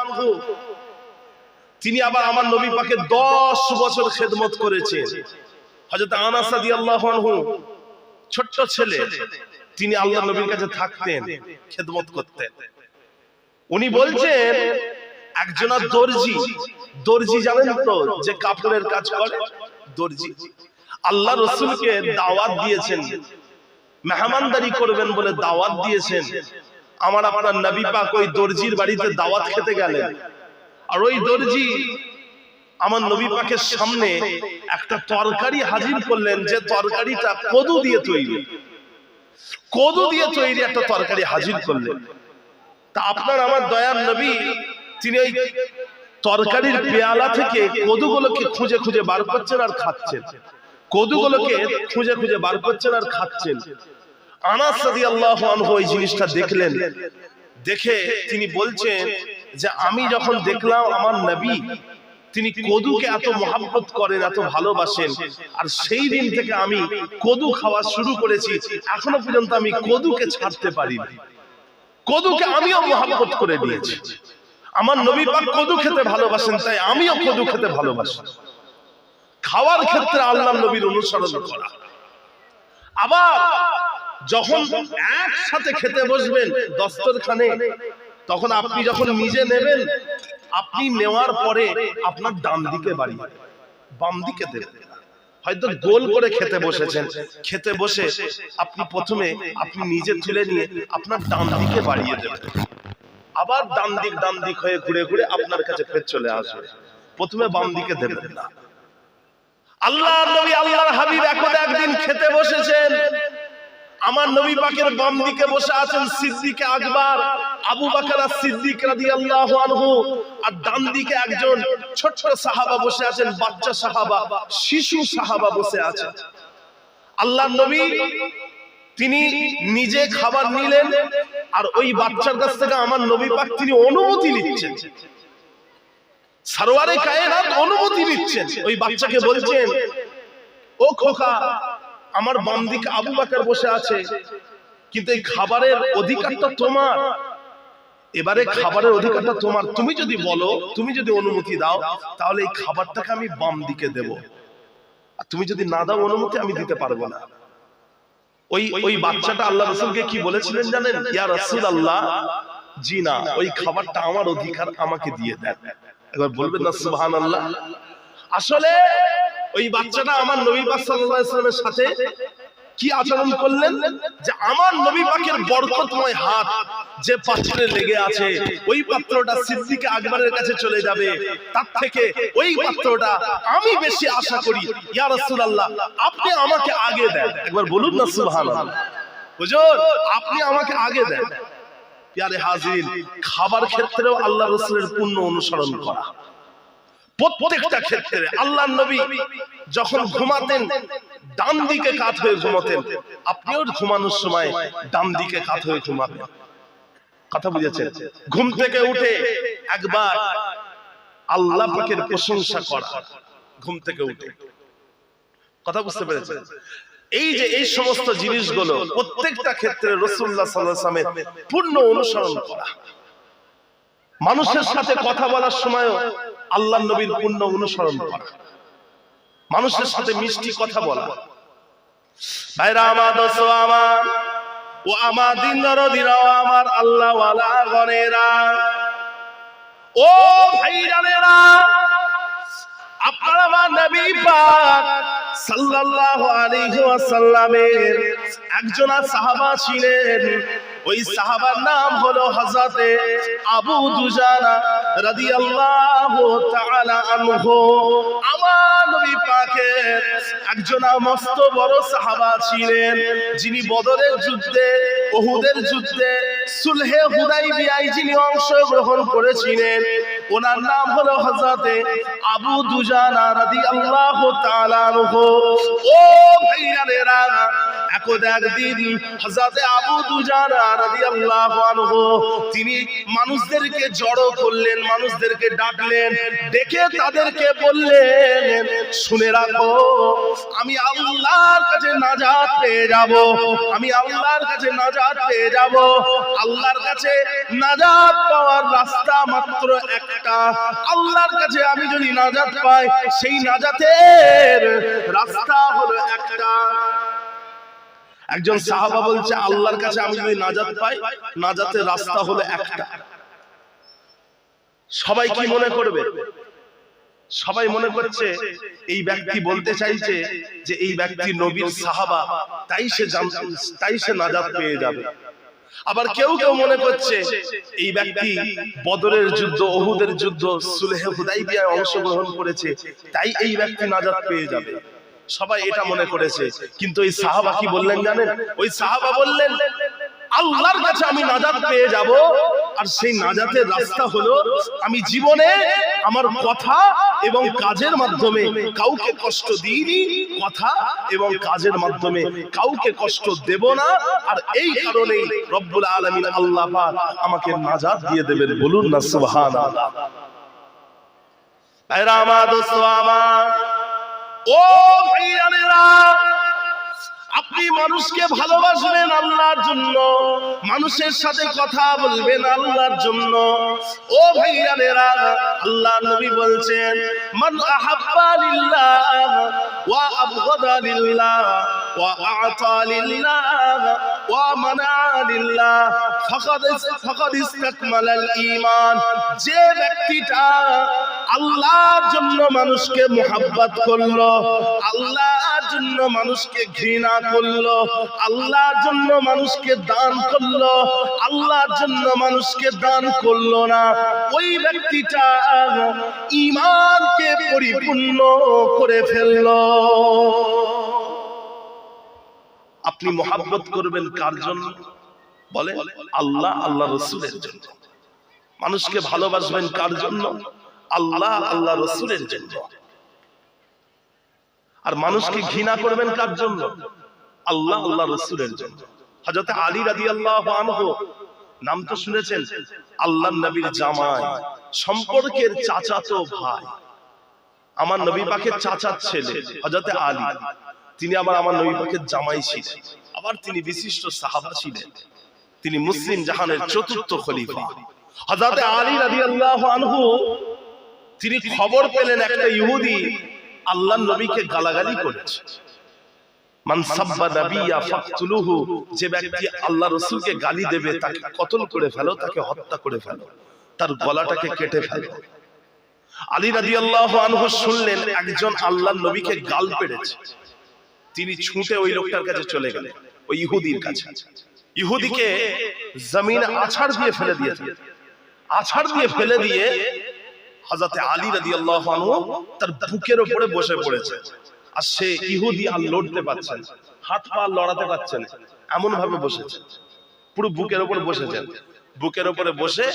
আনহু তিনি আবার আমার নবী পাকে 10 বছর খেদমত করেছেন। হযরত আনাস রাদিয়াল্লাহু আনহু ছোট্ট ছেলে, তিনি আল্লাহর নবীর কাছে থাকতেন, খেদমত করতেন। উনি বলছেন একজন দর্জি জানেন তো, যে কাপড়ের কাজ করে, দর্জি আল্লাহ রাসূলকে দাওয়াত দিয়েছেন, মেহমানদারি করবেন বলে দাওয়াত দিয়েছেন। আমার আপনার নবী পাক ওই দর্জির বাড়িতে দাওয়াত খেতে গেলেন, আর ওই দর্জি আমার নবী পাকের সামনে একটা তরকারি হাজির করলেন, যে তরকারিটা কদু দিয়ে তৈরি একটা তরকারি হাজির করলেন। তা আপনার আমার দয়ার নবী তিনি ওই তরকারির পেয়ালা থেকে কদুগুলোকে খুঁজে খুঁজে বার করছেন আর খাচ্ছেন, আনাস রাদিয়াল্লাহু আনহু এই জিনিসটা দেখলেন, দেখে তিনি বলছেন যে আমি যখন দেখলাম আমার নবী তিনি কদুকে এত মহব্বত করেন, এত ভালোবাসেন, আর সেই দিন থেকে আমি কদু খাওয়া শুরু করেছি, এখনো পর্যন্ত আমি কদুকে ছাড়তে পারিনি। কদুকে আমিও মহব্বত করে নিয়েছি। আমার নবী পাক কদু খেতে ভালোবাসেন, তাই আমিও কদু খেতে ভালোবাসি। খাওয়ার ক্ষেত্রে আল্লাহর নবীর অনুসরণ করা। আবার যখন একসাথে খেতে বসবেন দস্তরখানে, তখন আপনি যখন নিজে নেবেন, আপনি নেওয়ার পরে আপনার ডান দিকে বাড়িয়ে বাম দিকে দেবেন। হয়তো গোল করে খেতে বসেছেন, খেতে বসে আপনি প্রথমে আপনি নিজে তুলে নিয়ে আপনার ডান দিকে বাড়িয়ে দেবেন, আবার ডান দিক হয়ে ঘুরে ঘুরে আপনার কাছে ফের চলে আসবে। প্রথমে বাম দিকে দেবেন না। আল্লাহর নবী আল্লাহর হাবিব একদিন খেতে বসেছেন, আমার নবী পাকের বাম দিকে বসে আছেন সিদ্দিক আকবর আবু বকর সিদ্দিক রাদিয়াল্লাহু আনহু, আর ডান দিকে একজন ছোট সাহাবা বসে আছেন, বাচ্চা সাহাবা, শিশু সাহাবা বসে আছেন। আল্লাহর নবী তিনি নিজে খাবার নিলেন, আর ওই বাচ্চার কাছ থেকে আমার নবী পাক তিনি অনুমতি নিচ্ছেন, সরওয়ারে কায়নাত অনুমতি নিচ্ছেন। ওই বাচ্চাকে বলছেন, ও খোকা, আমার বাম দিকে আবু বকর বসে আছে, কিন্তু এই খাবারের অধিকারটা তোমার। এবারে খাবারের অধিকারটা তোমার, তুমি যদি বলো, তুমি যদি অনুমতি দাও, তাহলে এই খাবারটাকে আমি বাম দিকে দেব, আর তুমি যদি না দাও অনুমতি, আমি দিতে পারবো না। ওই বাচ্চাটা আল্লাহ রাসূলকে কি বলেছিলেন জানেন? ইয়া রাসূলুল্লাহ, জি না, ওই খাবারটা আমার অধিকার, আমাকে দিয়ে দেন। একবার বলবেন না সুবহানাল্লাহ? আসলে ওই বাচ্চাটা আমার নবী পাক সাল্লাল্লাহু আলাইহি ওয়াসাল্লামের সাথে কি আচরণ করলেন, যে আমার নবী পাকের বরকতময় হাত যে পাত্রে লেগে আছে, ওই পাত্রটা সিদ্দিক আকবরের কাছে চলে যাবে, তার থেকে ওই পাত্রটা আমি বেশি আশা করি। ইয়া রাসূলুল্লাহ, আপনি আমাকে আগে দেন। একবার বলুন না সুবহানাল্লাহ। হুজুর, আপনি আমাকে আগে দেন। প্যারে হাজির, খাবার ক্ষেত্রেও আল্লাহ রাসূলের পূর্ণ অনুসরণ করা। প্রত্যেকটা ক্ষেত্রে আল্লাহর নবী যখন ঘুমাতেন ডান দিকে কাত হয়ে ঘুমাতেন, আপনিও ঘুমানোর সময় ডান দিকে কাত হয়ে ঘুমাবেন। কথা বুঝেছেন? ঘুম থেকে উঠে একবার আল্লাহ পাকের প্রশংসা করা, ঘুম থেকে উঠে। কথা বুঝতে পেরেছেন? এই যে এই সমস্ত জিনিসগুলো প্রত্যেকটা ক্ষেত্রে রাসূলুল্লাহ সাল্লাল্লাহু আলাইহি ওয়াসাল্লামের পূর্ণ অনুসরণ করা। মানুষের সাথে কথা বলার সময়ও আল্লাহর নবীর পূর্ণ অনুসরণ করা, মানুষের সাথে মিষ্টি কথা বলা। ভাইরা আমার, দোস্ত আমার, ও আমার দিন দরদিরাও, আমার আল্লাহ ওয়ালা গনেরা, ও ভাইরানেরা, আপনারা আমার নবী পাক সাল্লাল্লাহু আলাইহি ওয়াসাল্লামের একজন সাহাবা ছিলেন। ওই সাহাবার নাম হলো হযরতে আবু দুজানা রাদিয়াল্লাহু তাআলা আনহু। আমার নবী পাকের একজন মস্ত বড় সাহাবা ছিলেন, যিনি বদরের যুদ্ধে, উহুদের যুদ্ধে, সুলহে হুদাইবিয়ায় যিনি অংশগ্রহণ করেছিলেন। ওনার নাম হলো হযরতে আবু দুজানা রাদিয়াল্লাহু তাআলা আনহু। ও ভাইয়ারেরা, একদিন হযরতে আবু দুজানা রাদিয়াল্লাহু আনহু তিনি মানুষদেরকে জড়ো করলেন, মানুষদেরকে ডাকলেন, ডেকে তাদেরকে বললেন, শুনে রাখো, আমি আল্লাহর কাছে নাজাত পেয়ে যাব, আমি আল্লাহর কাছে নাজাত পেয়ে যাব। আল্লাহর কাছে নাজাত পাওয়ার রাস্তা মাত্র একটা। আল্লাহর কাছে আমি যদি নাজাত পাই, সেই নাজাতের রাস্তা হলো একটা। একজন সাহাবা বলছে, আল্লাহর কাছে আমি যদি নাজাত পাই, নাজাতের রাস্তা হলো একটা। সবাই কি মনে করবে? সবাই মনে করছে এই ব্যক্তি বলতে চাইছে যে এই ব্যক্তি নবীর সাহাবা, তাই সে নাজাত পেয়ে যাবে। আবার কেউ কেউ মনে করছে এই ব্যক্তি বদরের যুদ্ধ, উহুদের যুদ্ধ, সুলহ হুদাইবিয়ায় অংশগ্রহণ করেছে, তাই এই ব্যক্তি নাজাত পেয়ে যাবে। সবাই এটা মনে করেছে। কিন্তু এই সাহাবা কি বললেন জানেন? ওই সাহাবা বললেন, আল্লাহর কাছে আমি নাজাত পেয়ে যাব, আর সেই নাজাতের রাস্তা হলো আমি জীবনে আমার কথা এবং কাজের মাধ্যমে কাউকে কষ্ট দিইনি, কথা এবং কাজের মাধ্যমে কাউকে কষ্ট দেব না। আর এই কারণেই রব্বুল আলামিন আল্লাহ পাক আমাকে নাজাত দিয়ে দেবেন। বলুন না সুবহানাল্লাহ। ভাইরা আমার, দোস্ত আমার, ও ভাইয়ারা, আপনি মানুষকে ভালোবাসবেন আল্লাহর জন্য, মানুষের সাথে কথা বলবেন আল্লাহর জন্য। ও ভাইয়ারা, আল্লাহ নবী বলছেন, মান আহাব্বা লিল্লাহ ওয়া আবগাদা লিল্লাহ ওয়া আ'তা লিল্লাহ ওয়া মানা লিল্লাহ ফাকাদ ইসতাকমালাল ঈমান। যে ব্যক্তিটা আল্লাহর জন্য মানুষকে মুহাব্বত করলো, আল্লাহর জন্য মানুষকে ঘৃণা করলো, আল্লাহর জন্য মানুষকে দান করলো, আল্লাহর জন্য মানুষকে দান করলো না, ওই ব্যক্তিটা ঈমানকে পরিপূর্ণ করে ফেললো। আপনি মুহাব্বত করবেন কার জন্য? বলে আল্লাহ, আল্লাহ রাসূলের জন্য। মানুষকে ভালোবাসবেন কার জন্য? আল্লাহ, আল্লাহ রাসূলের জন্য। আর মানুষকে ঘৃণা করবেন কার জন্য? আল্লাহ, আল্লাহ রাসূলের জন্য। হযরত আলী রাদিয়াল্লাহু আনহু, নাম তো শুনেছেন, আল্লাহর নবীর জামাই, সম্পর্কের চাচাতো ভাই, আমার নবী পাকের চাচার ছেলে হযরত আলী, তিনি আবার আমার নবী পাকের জামাই ছিলেন। আবার তিনি বিশিষ্ট সাহাবা ছিলেন। তিনি মুসলিম জাহানের চতুর্থ খলিফা। হযরত আলী রাদিয়াল্লাহু আনহু তিনি খবর পেলেন একটা ইহুদি আল্লাহর নবীকে গালাগালি করেছে। মান সাব্বা নাবিয়্যা ফাকতুলুহু, যে ব্যক্তি আল্লাহ রাসূলকে গালি দেবে তাকে কতল করে ফেলো, তাকে হত্যা করে ফেলো, তার গলাটাকে কেটে ফেলো। আলী রাদিয়াল্লাহু আনহু শুনলেন একজন আল্লাহর নবীকে গাল পেড়েছে। তিনি ছুটে ওই লোকটার কাছে চলে গেলেন, ওই ইহুদির কাছে। ইহুদিকে জমিনে আছাড় দিয়ে ফেলে দিয়েছে। আছাড় দিয়ে ফেলে দিয়ে হযরত আলী রাদিয়াল্লাহু আনহু তার বুকের উপরে বসে পড়েছে। আর সে ইহুদি আর লড়তে পারছে না, হাত পা লড়াতে পারছে না, এমন ভাবে বসেছে, পুরো বুকের উপরে বসেছেন। বুকের উপরে বসে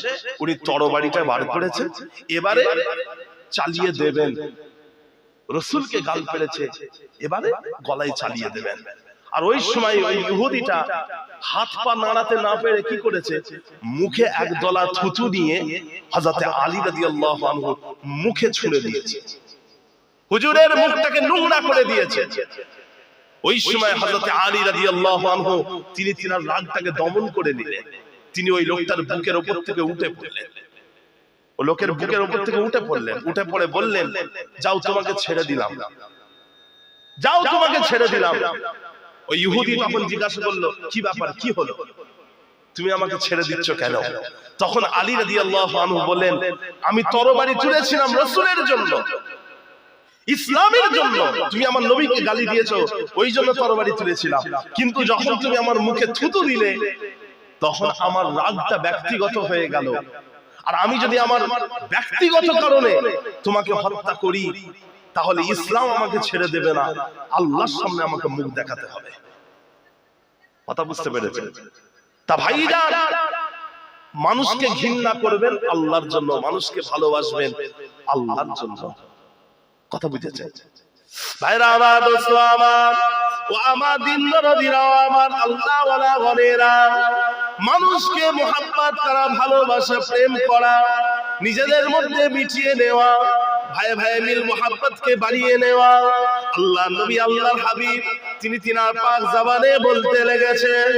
উনি তরবারিটা বার করেছেন, এবারে চালিয়ে দেবেন। রাসূলকে গাল পেড়েছে, এবারে গলায় চালিয়ে দেবেন। আর ওই সময় ওই ইহুদিটা হাত পা নাড়াতে না পেরে কি করেছে, মুখে এক দলা থুতু নিয়ে হযরত আলী রাদিয়াল্লাহু আনহু মুখে ছুঁড়ে দিয়েছে। হুজুরের মুখটাকে নোংরা করে দিয়েছে। ওই সময় হযরত আলী রাদিয়াল্লাহু আনহু তিনি তিনার রাগটাকে দমন করে নিলেন। তিনি ওই লোকটার বুকের উপর থেকে উঠে পড়লেন। ও লোকের বুকের উপর থেকে উঠে পড়লেন। উঠে পড়ে বললেন, যাও তোমাকে ছেড়ে দিলাম, যাও তোমাকে ছেড়ে দিলাম। ওই ইহুদি তখন জিজ্ঞাসা করলো, কি ব্যাপার, কি হলো, তুমি আমাকে ছেড়ে দিচ্ছ কেন? তখন আলী রাদিয়াল্লাহু আনহু বলেন, আমি তরবারি তুলেছিলাম রাসূলের জন্য, ইসলামের জন্য। তুমি আমার নবীকে গালি দিয়েছো, ওই জন্য তরবারি তুলেছিলাম। কিন্তু যখন তুমি আমার মুখে থুতু দিলে, তখন আমার রাগটা ব্যক্তিগত হয়ে গেল। আর আমি যদি আমার ব্যক্তিগত কারণে তোমাকে হত্যা করি, তাহলে ইসলাম আমাকে ছেড়ে দেবে না, আল্লাহর সামনে আমাকে মুখ দেখাতে হবে। কথা বুঝতে পেরেছেন? তা ভাইজান, মানুষকে ঘৃণা করবেন আল্লাহর জন্য, মানুষকে ভালোবাসবেন আল্লাহর জন্য। কথা বুঝেছেন ভাইরা আমার, দোস্ত আমার, ও আমার দিনদারীরা, আমার আল্লাহ ওয়ালা গনেরা, মানুষকে মোহাব্বত করা, ভালোবাসা, প্রেম করা, নিজেদের মধ্যে মিটিয়ে নেওয়া, ভাই ভাই মিল মোহাব্বতকে বাড়িয়ে নেওয়া। আল্লাহ নবী, আল্লাহর হাবিব, তিনি তিনার পাক জবানে বলতে লেগেছেন,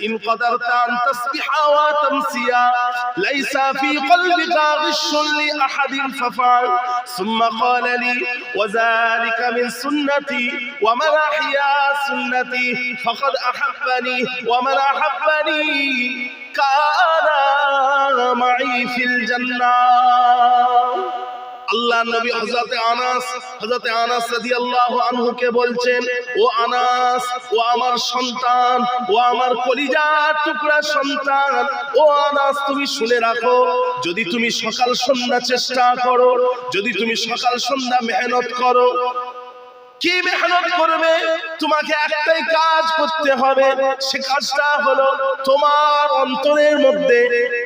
ইন কদারতা আন তাসবিহা ওয়া তামসিয়া লাইসা ফি কলবিকা গিশুন লি আহাদিন ফাফআল সুম্মা ক্বালা লি ওয়া যালিকা মিন সুন্নতি ওয়া মান আহইয়া সুন্নতি ফাকাদ আহাব্বানি ওয়া মান আহাব্বানি কানা মাই ফিল জান্নাহ। আল্লাহ নবী হযরতে আনাস রাদিয়াল্লাহু আনহু কে বলছেন, ও আনাস, ও আমার সন্তান, ও আমার কলিজার টুকরা সন্তান, ও আনাস, তুমি শুনে রাখো, যদি তুমি সকাল সন্ধ্যা চেষ্টা করো, যদি তুমি সকাল সন্ধ্যা মেহনত করো, কি মেহনত করবে? তোমাকে একটাই কাজ করতে হবে, সে কাজটা হলো তোমার অন্তরের মধ্যে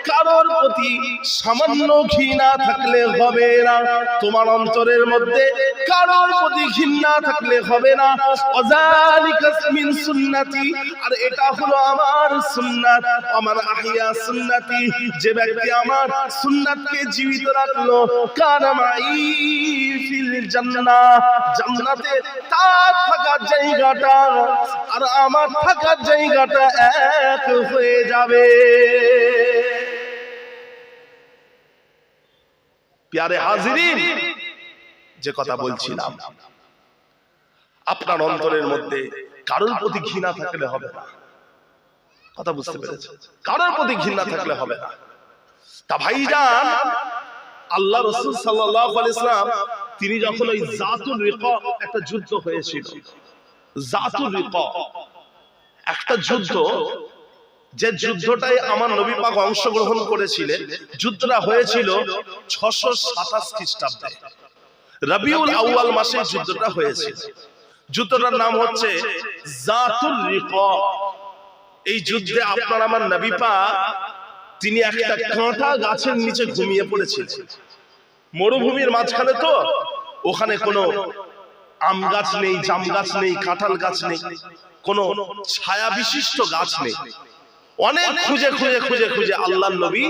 কারোর প্রতি সামান্য ঘৃণা থাকলে হবে না। তোমার অন্তরের মধ্যে কারোর প্রতি ঘৃণা থাকলে হবে না। ওয়াযালিকা মিন সুন্নতি, আর এটা হলো আমার সুন্নাত। আমার আহইয়া সুন্নতি, যে ব্যক্তি আমার সুন্নাতকে জীবিত রাখলো, কানা মাই ফিল জান্নাহ, জান্নাতে তার থাকার জায়গাটা আর আমার থাকার জায়গাটা এক হয়ে যাবে। প্যারে হাজিরিন, যে কথা বলছিলাম, আপনার অন্তরের মধ্যে কারোর প্রতি ঘৃণা থাকলে হবে না। কথা বুঝতে পেরেছেন? কারোর প্রতি ঘৃণা থাকলে হবে না। তা ভাইজান, আল্লাহ রাসূল সাল্লাল্লাহু আলাইহি ওয়াসাল্লাম তিনি যখন ওই জাতুল রিকা, একটা যুদ্ধ হয়েছিল, জাতুল রিকা একটা যুদ্ধ, যে যুদ্ধটায় আমার নবী পাক অংশগ্রহণ করেছিলেন, যুদ্ধটা হয়েছিল 627 খ্রিস্টাব্দে রবিউল আউয়াল মাসে যুদ্ধটা হয়েছিল। যুদ্ধটার নাম হচ্ছে জাতুল রিকা। এই যুদ্ধে আপনার আমার নবী পাক তিনি একটা কাঁটা গাছের নিচে ঘুমিয়ে পড়েছিলেন। মরুভূমির মাঝখানে তো, ওখানে কোনো আম গাছ নেই, জাম গাছ নেই, কাঁঠাল গাছ নেই, কোনো ছায়া বিশিষ্ট গাছ নেই। অনেক খুঁজে খুঁজে খুঁজে খুঁজে আল্লাহর নবী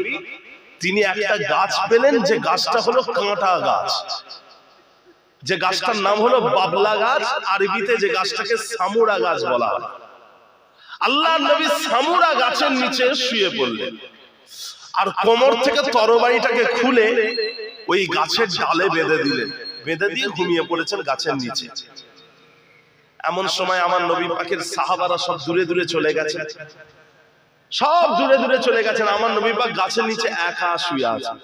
তিনি একটা গাছ পেলেন, যে গাছটা হলো কাঁটা গাছ, যে গাছটার নাম হলো বাবলা গাছ। আরবিতে যে গাছটাকে সামুরা গাছ বলা হয়। আল্লাহর নবী সামুরা গাছের নিচে শুয়ে পড়লেন, আর কোমর থেকে তরবারিটাকে খুলে ওই গাছের ডালে বেঁধে দিলেন, বেঁধে দিয়ে ঘুমিয়ে পড়েছেন গাছের নিচে। এমন সময় আমার নবী পাকের সাহাবারা সব দূরে দূরে চলে গেছেন, সব দূরে দূরে চলে গেছেন। আমার নবী পাক গাছের নিচে একা শুয়ে আছেন,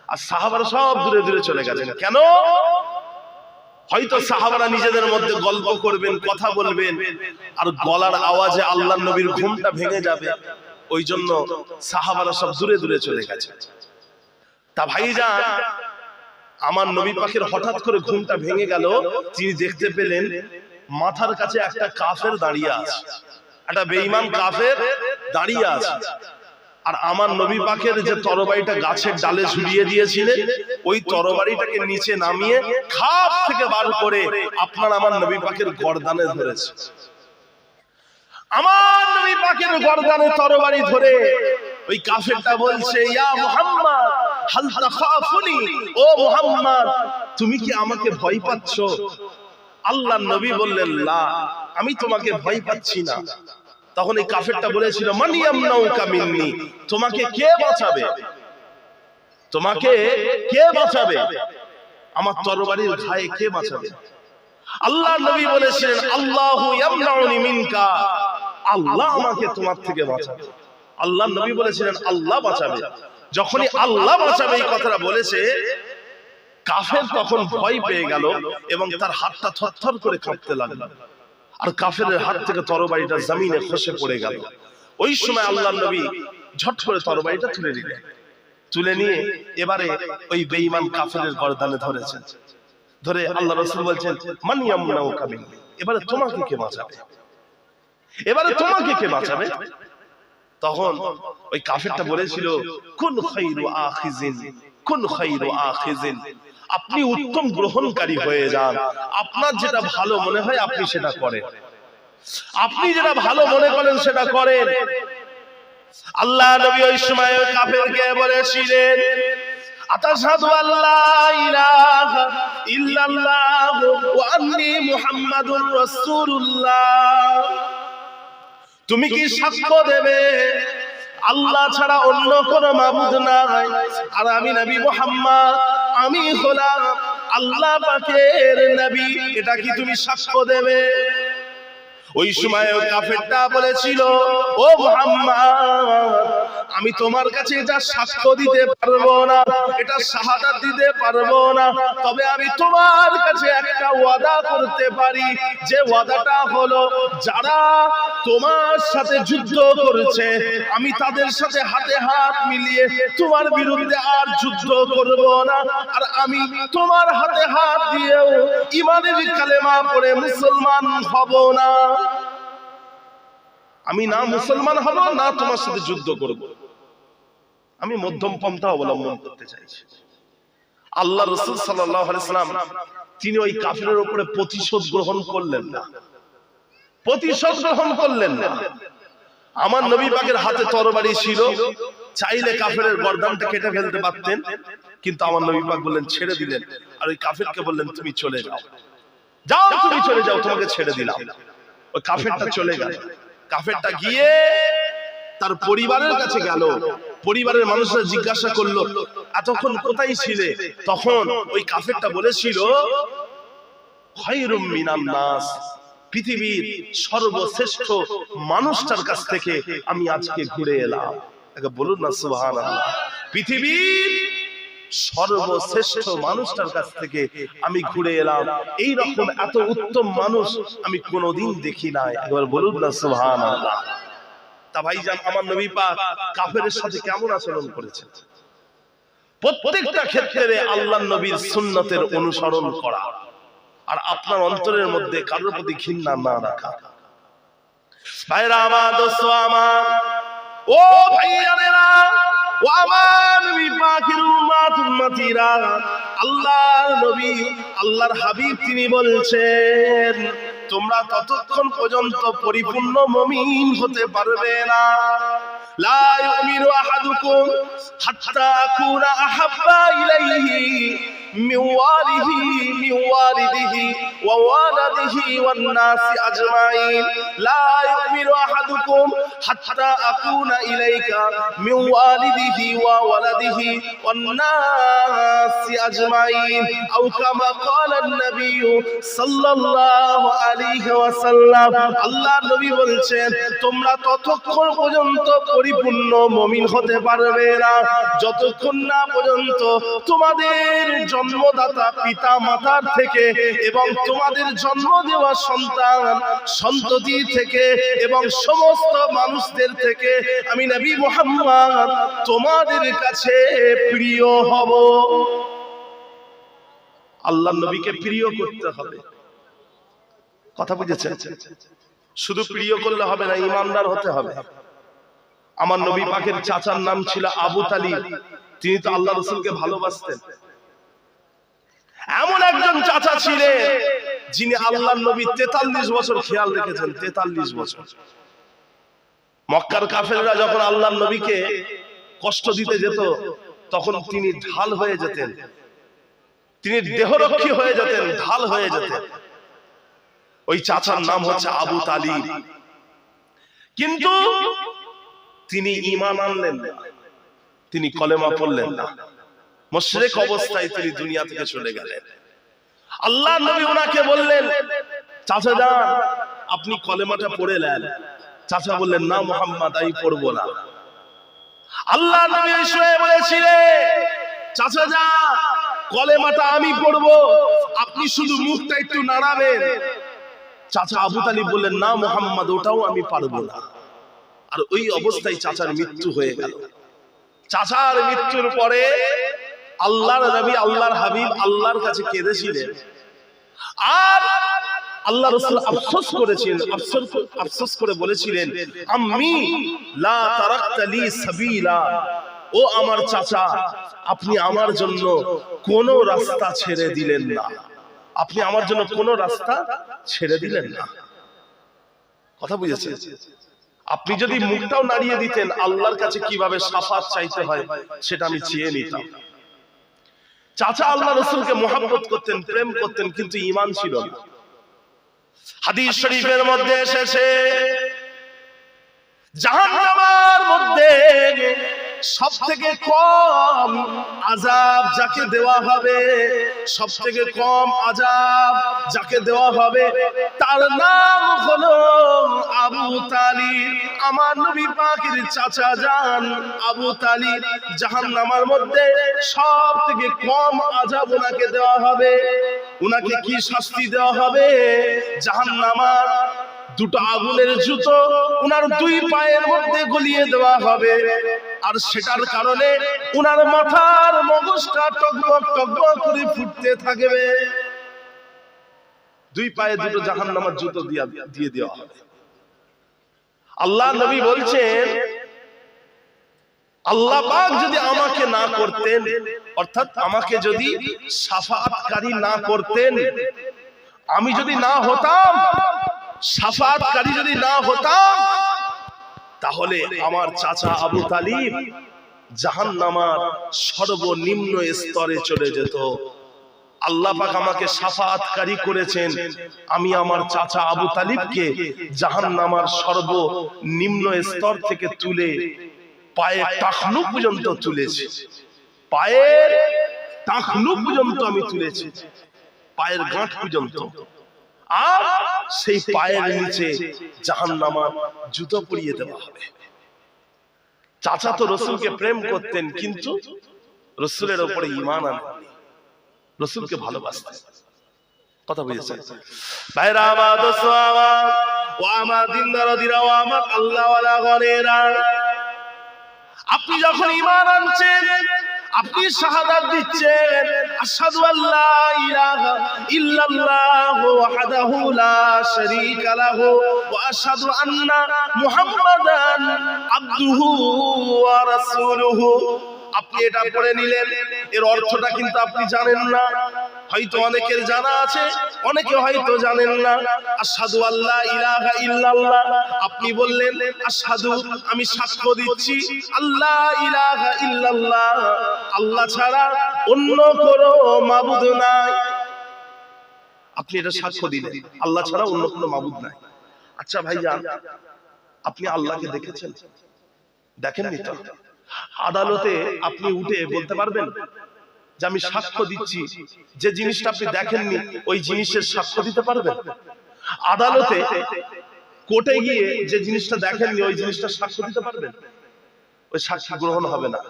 আর সাহাবারা সব দূরে দূরে চলে গেছেন। কেন? হয়তো সাহাবারা নিজেদের মধ্যে গল্প করবেন, কথা বলবেন, আর গলার আওয়াজে আল্লাহর নবীর ঘুমটা ভেঙে যাবে, ওই জন্য সাহাবারা সব দূরে দূরে চলে গেছে। তা ভাইজান, আমার নবী পাকের হঠাৎ করে ঘুমটা ভেঙে গেল। তিনি দেখতে পেলেন মাথার কাছে একটা কাফের দাঁড়িয়ে আছে, একটা বেঈমান কাফের দাঁড়িয়ে আছে। আর আমার নবী পাকের যে তরবারিটা গাছের ডালে ঝুলিয়ে দিয়েছিলেন, ওই তরবারিটাকে নিচে নামিয়ে খাপ থেকে বার করে আপনার আমার নবী পাকের গর্দানে ধরেছে। আমার নবী পাকের গর্দানে তরবারি ধরে ওই কাফেরটা বলছে, ইয়া মুহাম্মদ হাল তাখাফুনি, ও মুহাম্মদ তুমি কি আমাকে ভয় পাচ্ছ? আল্লাহর নবী বললেন, লা, আমি তোমাকে ভয় পাচ্ছি না। তখন এই কাফেরটা বলেছিল, মান ইয়ামনাউকা মিন্নি, তোমাকে কে বাঁচাবে? তোমাকে কে বাঁচাবে? আমার তরবারির ঘায়ে কে বাঁচাবে? আল্লাহর নবী বলেছেন, আল্লাহু ইয়ামনাউনি মিনকা, আল্লাহ আমাকে তোমার থেকে বাঁচাবে। আল্লাহর নবী বলেছিলেন আল্লাহ বাঁচাবে। যখনই আল্লাহ বাঁচাবে এই কথাটা বলেছে, কাফের তখন ভয় পেয়ে গেল এবং তার হাতটা থরথর করে কাঁপতে লাগলো, আর কাফেরের হাত থেকে তরবারিটা জমিনে খসে পড়ে গেল। ওই সময় আল্লাহর নবী ঝট করে তরবারিটা তুলে নিলেন, তুলে নিয়ে এবারে ওই বেঈমান কাফেরের গর্দানে ধরেছেন। ধরে আল্লাহ রাসূল বলছেন, মান ইয়ামনাউকা মিন্নি, এবারে তোমাকে কে বাঁচাবে? এবারে তোমাকে কে বাঁচাবে? তখন ওই কাফেরটা বলেছিল, কুন খায়রু আখিজিন, কুন খায়রু আখিজিন, আপনি উত্তম গ্রহণকারী হয়ে যান। আপনার যেটা ভালো মনে হয় আপনি সেটা করেন, আপনি যেটা ভালো মনে করেন সেটা করেন। আল্লাহ নবী ওই সময় কাফেরকে বলেছিলেন, আতাশহাদু আল্লা ইলাহা ইল্লাল্লাহ ওয়া আন্নী মুহাম্মাদুর রাসূলুল্লাহ, তুমি কি সাক্ষ্য দেবে আল্লাহ ছাড়া অন্য কোনো মাবুদ নাই, আর আমি নবী মুহাম্মদ আমি হলাম আল্লাহ পাকের নবী, এটা কি তুমি সাক্ষ্য দেবে? ওই সময় কাফেরটা বলেছিল, ও মুহাম্মদ আমি তোমার কাছে এটা সাক্ষ্য দিতে পারবো না, এটা শাহাদাত দিতে পারবো না, তবে আমি তোমার কাছে একটা ওয়াদা করতে পারি, যে ওয়াদাটা হলো যারা তোমার সাথে যুদ্ধ করেছে আমি তাদের সাথে হাতে হাত মিলিয়ে তোমার বিরুদ্ধে আর যুদ্ধ করব না, আর আমি তোমার হাতে হাত দিয়েও ঈমানের কালেমা পড়ে মুসলমান হব না। আমি না মুসলমান হব না তোমার সাথে যুদ্ধ করব, আমি মধ্যম পন্থা অবলম্বন করতে চাইছি। আল্লাহ রাসূল সাল্লাল্লাহু আলাইহি ওয়াসাল্লাম তিনি ওই কাফিরের উপরে প্রতিশোধ গ্রহণ করলেন না, প্রতিশোধ গ্রহণ করলেন না। আমার নবী পাকের হাতে তরবারি ছিল, চাইলে কাফেরের গর্দানটা কেটে ফেলতে পারতেন, কিন্তু আমার নবী পাক বললেন, ছেড়ে দিলেন। আর ওই কাফেরকে বললেন, তুমি চলে যাও, যাও তুমি চলে যাও, তোমাকে ছেড়ে দিলাম। ওই কাফেরটা চলে গেল। কাফেরটা গিয়ে তার পরিবারের কাছে গেল, পরিবারের মানুষরা জিজ্ঞাসা করলো, এতক্ষণ কোথায় ছিলে? তখন ওই কাফেরটা বলেছিল, খায়রুম মিনান নাস, পৃথিবীর সর্বশ্রেষ্ঠ মানুষটার কাছ থেকে আমি আজকে ঘুরে এলাম। আগে বলুন না সুবহানাল্লাহ। পৃথিবীর সর্বশ্রেষ্ঠ মানুষটার কাছ থেকে আমি ঘুরে এলাম, এই রকম এত উত্তম মানুষ আমি কোনোদিন দেখি নাই। একবার বলুন না সুবহানাল্লাহ। তা ভাইজান, আমার নবী পাক কাফেরের সাথে কেমন আচরণ করেছেন? প্রত্যেকটা ক্ষেত্রে আল্লাহর নবীর সুন্নতের অনুসরণ করা, আর আপনার অন্তরের মধ্যে কারোর প্রতি ঘৃণা না রাখা। ভাইরা আমার, দোস্ত আমার, ও ভাইয়ানেরা, ও আমার নবী পাকের উম্মত উম্মতিরা, আল্লাহর নবী আল্লাহর হাবিব তিনি বলছেন, তোমরা ততক্ষণ পর্যন্ত পরিপূর্ণ মুমিন হতে পারবে না, লা ইউমিনু আহাদুকুম হাত্তা আকুনা আহাব্বা ইলাইহি মিন ওয়ালিদিহি ওয়া ওয়ালাদিহি ওয়ান নাসি আজমাইন, লা ইউমিনু আহাদুকুম হাত্তা আকুনা ইলাইকা মিন ওয়ালিদিহি ওয়া ওয়ালাদিহি ওয়ান নাসি আজমাইন, আও কামা ক্বালা নবী সাল্লাল্লাহু আলাইহি ওয়াসাল্লাম। আল্লাহর নবী বলছেন, তোমরা ততক্ষণ পর্যন্ত পরিপূর্ণ মুমিন হতে পারবে না যতক্ষণ না পর্যন্ত তোমাদের জন্মদাতা পিতা মাতার থেকে এবং তোমাদের জন্ম দেওয়া সন্তান সন্ততি থেকে এবং সমস্ত মানুষদের থেকে আমি নবী মুহাম্মদ তোমাদের কাছে প্রিয় হব। আল্লাহর নবীকে প্রিয় করতে হবে। কথা বুঝেছেন? শুধু প্রিয় করলে হবে না, ঈমানদার হতে হবে। আমার নবী পাকের চাচার নাম ছিল আবু তালিব, তিনি তো আল্লাহ রাসূলকে ভালোবাসতেন। এমন একজন চাচা ছিলেন যিনি আল্লাহর নবী 43 বছর খেয়াল রেখেছেন। 43 বছর মক্কার কাফেররা যখন আল্লাহর নবীকে কষ্ট দিতে যেত, তখন তিনি ঢাল হয়ে যেতেন, তিনি দেহরক্ষী হয়ে যেতেন, ঢাল হয়ে যেতেন। ওই চাচার নাম হচ্ছে আবু তালিব। কিন্তু তিনি ঈমান আনলেন না, তিনি কলেমা পড়লেন না, মুশরিক অবস্থায় তিনি দুনিয়া থেকে চলে গেলেন। আল্লাহর নবী ওনাকে বললেন, চাচা যান আপনি কলেমাটা পড়ে নেন। চাচা বললেন, না মুহাম্মদ আমি পড়ব না। আল্লাহর নবী এসে বলেছিলেন, চাচা যান কলেমাটা আমি পড়ব, আপনি শুধু মুখটা একটু নাড়াবেন। চাচা আবু তালিব বললেন, না মুহাম্মদ ওটাও আমি পারবো না। আর ওই অবস্থায় চাচার মৃত্যু হয়ে গেল। চাচার মৃত্যুর পরে আল্লাহর নবী আল্লাহর হাবিব আল্লাহর কাছে কেঁদেছিলেন, আর আল্লাহ রাসূল আফসোস করেছিলেন, আফসোস করে বলেছিলেন, আম্মি লা তারাকতা লি সাবিলা, ও আমার চাচা, আপনি আমার জন্য কোন রাস্তা ছেড়ে দিলেন না, আপনি আমার জন্য কোন রাস্তা ছেড়ে দিলেন না। কথা বুঝেছেন? আপনি যদি মুখটাও নাড়িয়ে দিতেন, আল্লাহর কাছে কিভাবে শাফাত চাইতে হয় সেটা আমি চেয়ে নিতাম। চাচা আল্লাহ রাসূলকে মহব্বত করতেন, প্রেম করতেন, কিন্তু ঈমান ছিল না। হাদিস শরীফের মধ্যে এসেছে জাহান্নামের মধ্যে সবথেকে কম আযাব যাকে দেওয়া হবে, সবথেকে কম আযাব যাকে দেওয়া হবে তার নাম হলো আবু তালিব। আমার নবী পাকের চাচা জান আবু তালিব জাহান্নামের মধ্যে সবথেকে কম আযাব ওনাকে দেওয়া হবে। ওনাকে কি শাস্তি দেওয়া হবে? জাহান্নামের দুটো আগুনের জুতো উনার দুই পায়ের মধ্যে গলিয়ে দেওয়া হবে, আর সেটার কারণে উনার মাথার মগজটা টকবক টকবক করে ফুটতে থাকবে। দুই পায়ে দুটো জাহান্নামের জুতো দিয়ে দেওয়া হবে। আল্লাহ নবী বলছেন, আল্লাহ পাক যদি আমাকে না করতেন, অর্থাৎ আমাকে যদি শাফাআতকারী না করতেন, আমি যদি না হতাম, শাফাআতকারী যদি না হতাম, তাহলে আমার চাচা আবু তালিব জাহান্নামের সর্বনিম্ন স্তরে চলে যেত। আল্লাহ পাক আমাকে শাফাআতকারী করেছেন, আমি আমার চাচা আবু তালিবকে জাহান্নামের সর্বনিম্ন স্তর থেকে তুলে পায়ের টাকনু পর্যন্ত তুলেছি। পায়ের টাকনু পর্যন্ত আমি তুলেছি, পায়ের গাঁট পর্যন্ত। আর সেই পায়ের নিচে জাহান্নামের জুতো পরিয়ে দেওয়া হবে। চাচা তো রাসূলকে প্রেম করতেন, কিন্তু রাসূলের উপরে ঈমান আনেননি, রাসূলকে ভালোবাসতেন। কথা বুঝেছেন ভাইরা আমার, দোস্ত আমার, ও আমার দিনদারদিরা, ও আমার আল্লাহওয়ালা গণেরা, আপনি যখন ঈমান আনছেন, আপনি শাহাদাত দিচ্ছেন, আশহাদু আল্লা ইলাহা ইল্লাল্লাহু ওয়াহদাহু লা শারীকা লাহু ওয়া আশহাদু আন্না মুহাম্মাদান আবদুহু ওয়া রাসূলুহু। আপনি এটা পড়ে নিলেন, এর অর্থটা কিন্তু আপনি জানেন না, হয়তো অনেকের জানা আছে, অনেকে হয়তো জানেন না। আশহাদু আল্লা ইলাহা ইল্লাল্লাহ, আপনি বললেন আশহাদু, আমি সাক্ষ্য দিচ্ছি, আল্লাহ ইলাহা ইল্লাল্লাহ, আল্লাহ ছাড়া অন্য কোনো মাবুদ নাই। আপনি এটা সাক্ষ্য দিলেন, আল্লাহ ছাড়া অন্য কোনো মাবুদ নাই। আচ্ছা ভাইজান, আপনি আল্লাহকে দেখেছেন? দেখেননি তো? আদালতে আপনি উঠে বলতে পারবেন যে আমি সাক্ষ্য দিচ্ছি? যে জিনিসটা আপনি দেখেননি ওই জিনিসের সাক্ষ্য দিতে পারবেন? আদালতে, কোর্টে গিয়ে যে জিনিসটা দেখেননি ওই জিনিসটা সাক্ষ্য দিতে পারবেন? ওই সাক্ষ্য গ্রহণ হবে না।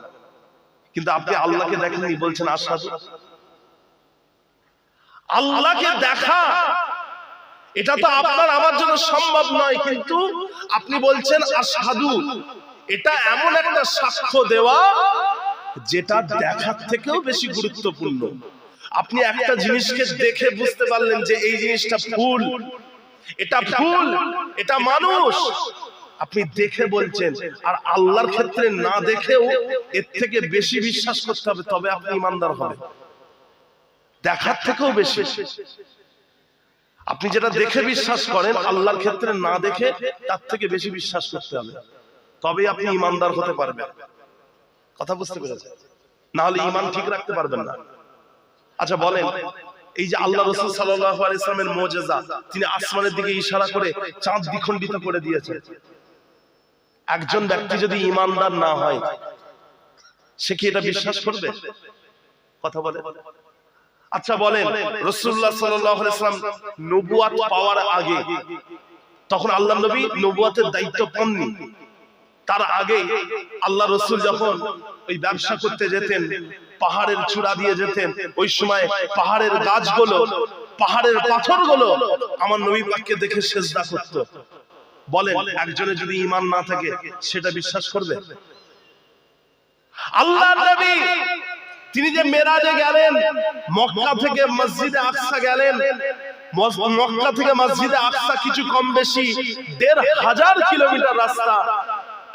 কিন্তু আপনি আল্লাহকে দেখেননি, বলছেন আশহাদু। আল্লাহকে দেখা এটা তো আপনার আমার জন্য সম্ভব নয়, কিন্তু আপনি বলছেন আশহাদু। এটা এমন একটা সাক্ষ্য দেওয়া যেটা দেখার থেকেও বেশি গুরুত্বপূর্ণ। আপনি একটা জিনিসকে দেখে বুঝতে পারলেন যে এই জিনিসটা ফুল, এটা ফুল, এটা মানুষ, আপনি দেখে বলছেন। আর আল্লাহর ক্ষেত্রে না দেখেও এর থেকে বেশি বিশ্বাস করতে হবে, তবে আপনি ঈমানদার হবেন। দেখার থেকেও বেশি আপনি যেটা দেখে বিশ্বাস করেন, আল্লাহর ক্ষেত্রে না দেখে তার থেকে বেশি বিশ্বাস করতে হবে, তবে আপনি ঈমানদার হতে পারবেন। কথা বুঝতে পেরেছেন? না হলে ঈমান ঠিক রাখতে পারবেন না। আচ্ছা বলেন, এই যে আল্লাহ রাসূল সাল্লাল্লাহু আলাইহি ওয়াসাল্লামের মুজিজা, তিনি আসমানের দিকে ইশারা করে চাঁদ দ্বিখণ্ডিত করে দিয়েছেন। একজন ব্যক্তি যদি ঈমানদার না হয়, সে কি এটা বিশ্বাস করবে? কথা বলে। আচ্ছা বলেন, রাসূলুল্লাহ সাল্লাল্লাহু আলাইহি ওয়াসাল্লাম নবুয়ত পাওয়ার আগে, তখন আল্লাহ নবী নবুয়তের দায়িত্ব পাননি, তার আগে আল্লাহ রাসূল যখন ওই ব্যবসা করতে যেতেন, পাহাড়ের চূড়া দিয়ে যেতেন, ওই সময় পাহাড়ের গাছগুলো, পাহাড়ের পাথরগুলো আমার নবী পাককে দেখে সিজদা করত। বলেন, একজনের যদি ঈমান না থাকে সেটা বিশ্বাস করবে? আল্লাহ নবী তিনি যে মেরাজে গেলেন, মক্কা থেকে মসজিদে আকসা গেলেন, মক্কা থেকে মসজিদে আকসা কিছু কম বেশি ১৫০০ কিলোমিটার রাস্তা।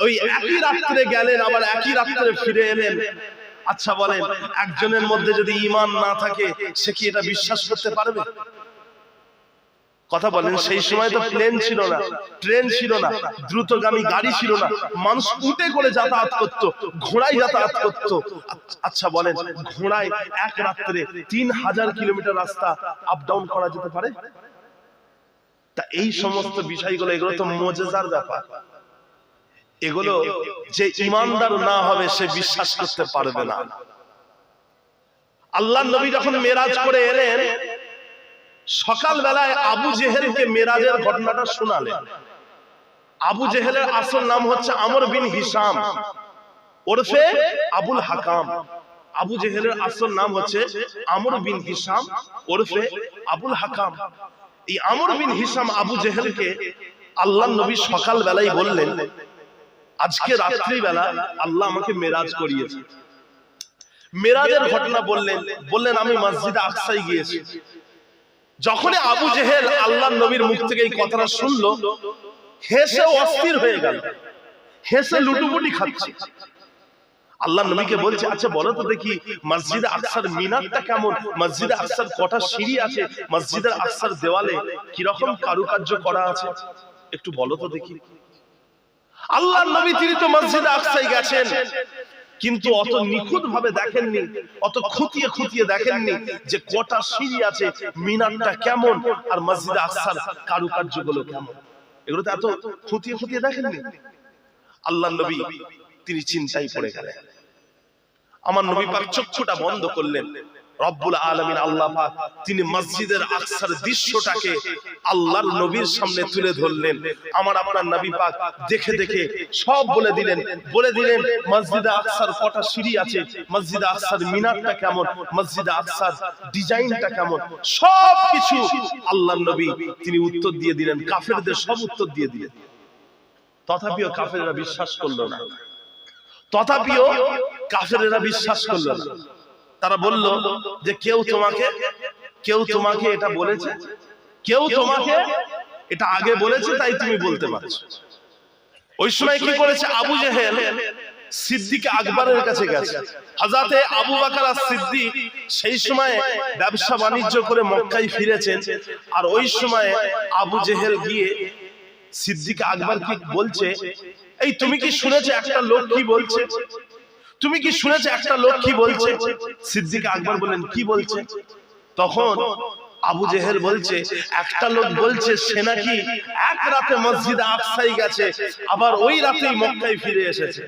ওই একই রাত্রে গেলেন, আবার একই রাত্রে ফিরে এলেন। আচ্ছা বলেন, একজনের মধ্যে যদি ঈমান না থাকে সে কি এটা বিশ্বাস করতে পারবে? কথা বলেন। সেই সময় তো প্লেন ছিল না, ট্রেন ছিল না, দ্রুতগামী গাড়ি ছিল না, মানুষ উটে করে যাতায়াত করত, ঘোড়ায় যাতায়াত করত। আচ্ছা বলেন, ঘোড়ায় এক রাত্রে 3000 কিলোমিটার রাস্তা আপ ডাউন করা যেতে পারে? তা এই সমস্ত বিষয়গুলো, এগুলো তো মুজিজার ব্যাপার। এগুলো যে ঈমানদার না হবে সে বিশ্বাস করতে পারবে না। আল্লাহর নবী যখন মেরাজ করে এলেন, সকাল বেলায় আবু জেহেলকে মেরাজের ঘটনাটা শোনালেন। আবু জেহেলের আসল নাম হচ্ছে আমর বিন হিশাম ওরফে আবুল হাকাম। আবু জেহেলের আসল নাম হচ্ছে আমর বিন হিশাম ওরফে আবুল হাকাম। এই আমর বিন হিশাম আবু জেহেলকে আল্লাহর নবী সকাল বেলায় বললেন, আজকে রাত্রি বেলা আল্লাহ আমাকে মেরাজ করিয়েছে। মেরাজের ঘটনা বললেন আমি মসজিদে আকসায় গিয়েছি। যখনই আবু জেহেল আল্লাহর নবীর মুখ থেকে এই কথাটা শুনলো, হেসে অস্থির হয়ে গেল, হেসে লুটুপুটি খাচ্ছে। আল্লাহর নবীকে বলছে, আচ্ছা বলো তো দেখি মসজিদে আকসার মিনারটা কেমন, মসজিদে আকসার কটা সিঁড়ি আছে, মসজিদে আকসার দেওয়ালে কিরকম কারুকার্য করা আছে, একটু বলো তো দেখি। আল্লাহর নবী তিনি তো মসজিদে আকসায় গেছেন, কিন্তু অত নিখুঁত ভাবে দেখেননি, অত খুঁটিয়ে খুঁটিয়ে দেখেননি যে কটা সিঁড়ি আছে, মিনারটা কেমন, আর মসজিদে আকসার কারুকার্যগুলো কেমন, এগুলো তো এত খুঁটিয়ে খুঁটিয়ে দেখেননি। আল্লাহর নবী তিনি চিন্তায় পড়ে গেলেন। আমার নবী পাক চক্ষুটা বন্ধ করলেন। রব্বুল আলামিন আল্লাহ পাক তিনি মসজিদের আকসার দৃশ্যটাকে আল্লাহর নবীর সামনে তুলে ধরলেন। আমার আপনার নবী পাক দেখে দেখে সব বলে দিলেন মসজিদে আকসার কটা সিঁড়ি আছে, মসজিদে আকসার মিনারটা কেমন, মসজিদে আকসার ডিজাইনটা কেমন, সব কিছু আল্লাহর নবী তিনি উত্তর দিয়ে দিলেন। কাফেরদের সব উত্তর দিয়ে দিলেন। তথাপিও কাফেররা বিশ্বাস করলো না, তথাপিও কাফেররা বিশ্বাস করলো না। তারা বলল যে কেউ তোমাকে এটা বলেছে, কেউ তোমাকে এটা আগে বলেছে, তাই তুমি বলতে পারছো। ওই সময় কি করেছে আবু জেহেল, সিদ্দিক আকবরের কাছে গেছে। হযরতে আবু বকর সিদ্দিক সেই সময় ব্যবসা বাণিজ্য করে মক্কায় ফিরেছেন। আর ওই সময় আবু জেহেল গিয়ে সিদ্দিক আকবর কি বলছে, এই তুমি কি শুনেছো একটা লোক কি বলছে, তুমি কি শুনেছো একটা লোক কি বলছে? সিদ্দিক আকবর বলেন, কি বলছে? তখন আবু জেহেল বলছে, একটা লোক বলছে সে নাকি এক রাতে মসজিদে আকসায় গেছে, আবার ওই রাতেই মক্কায় ফিরে এসেছে।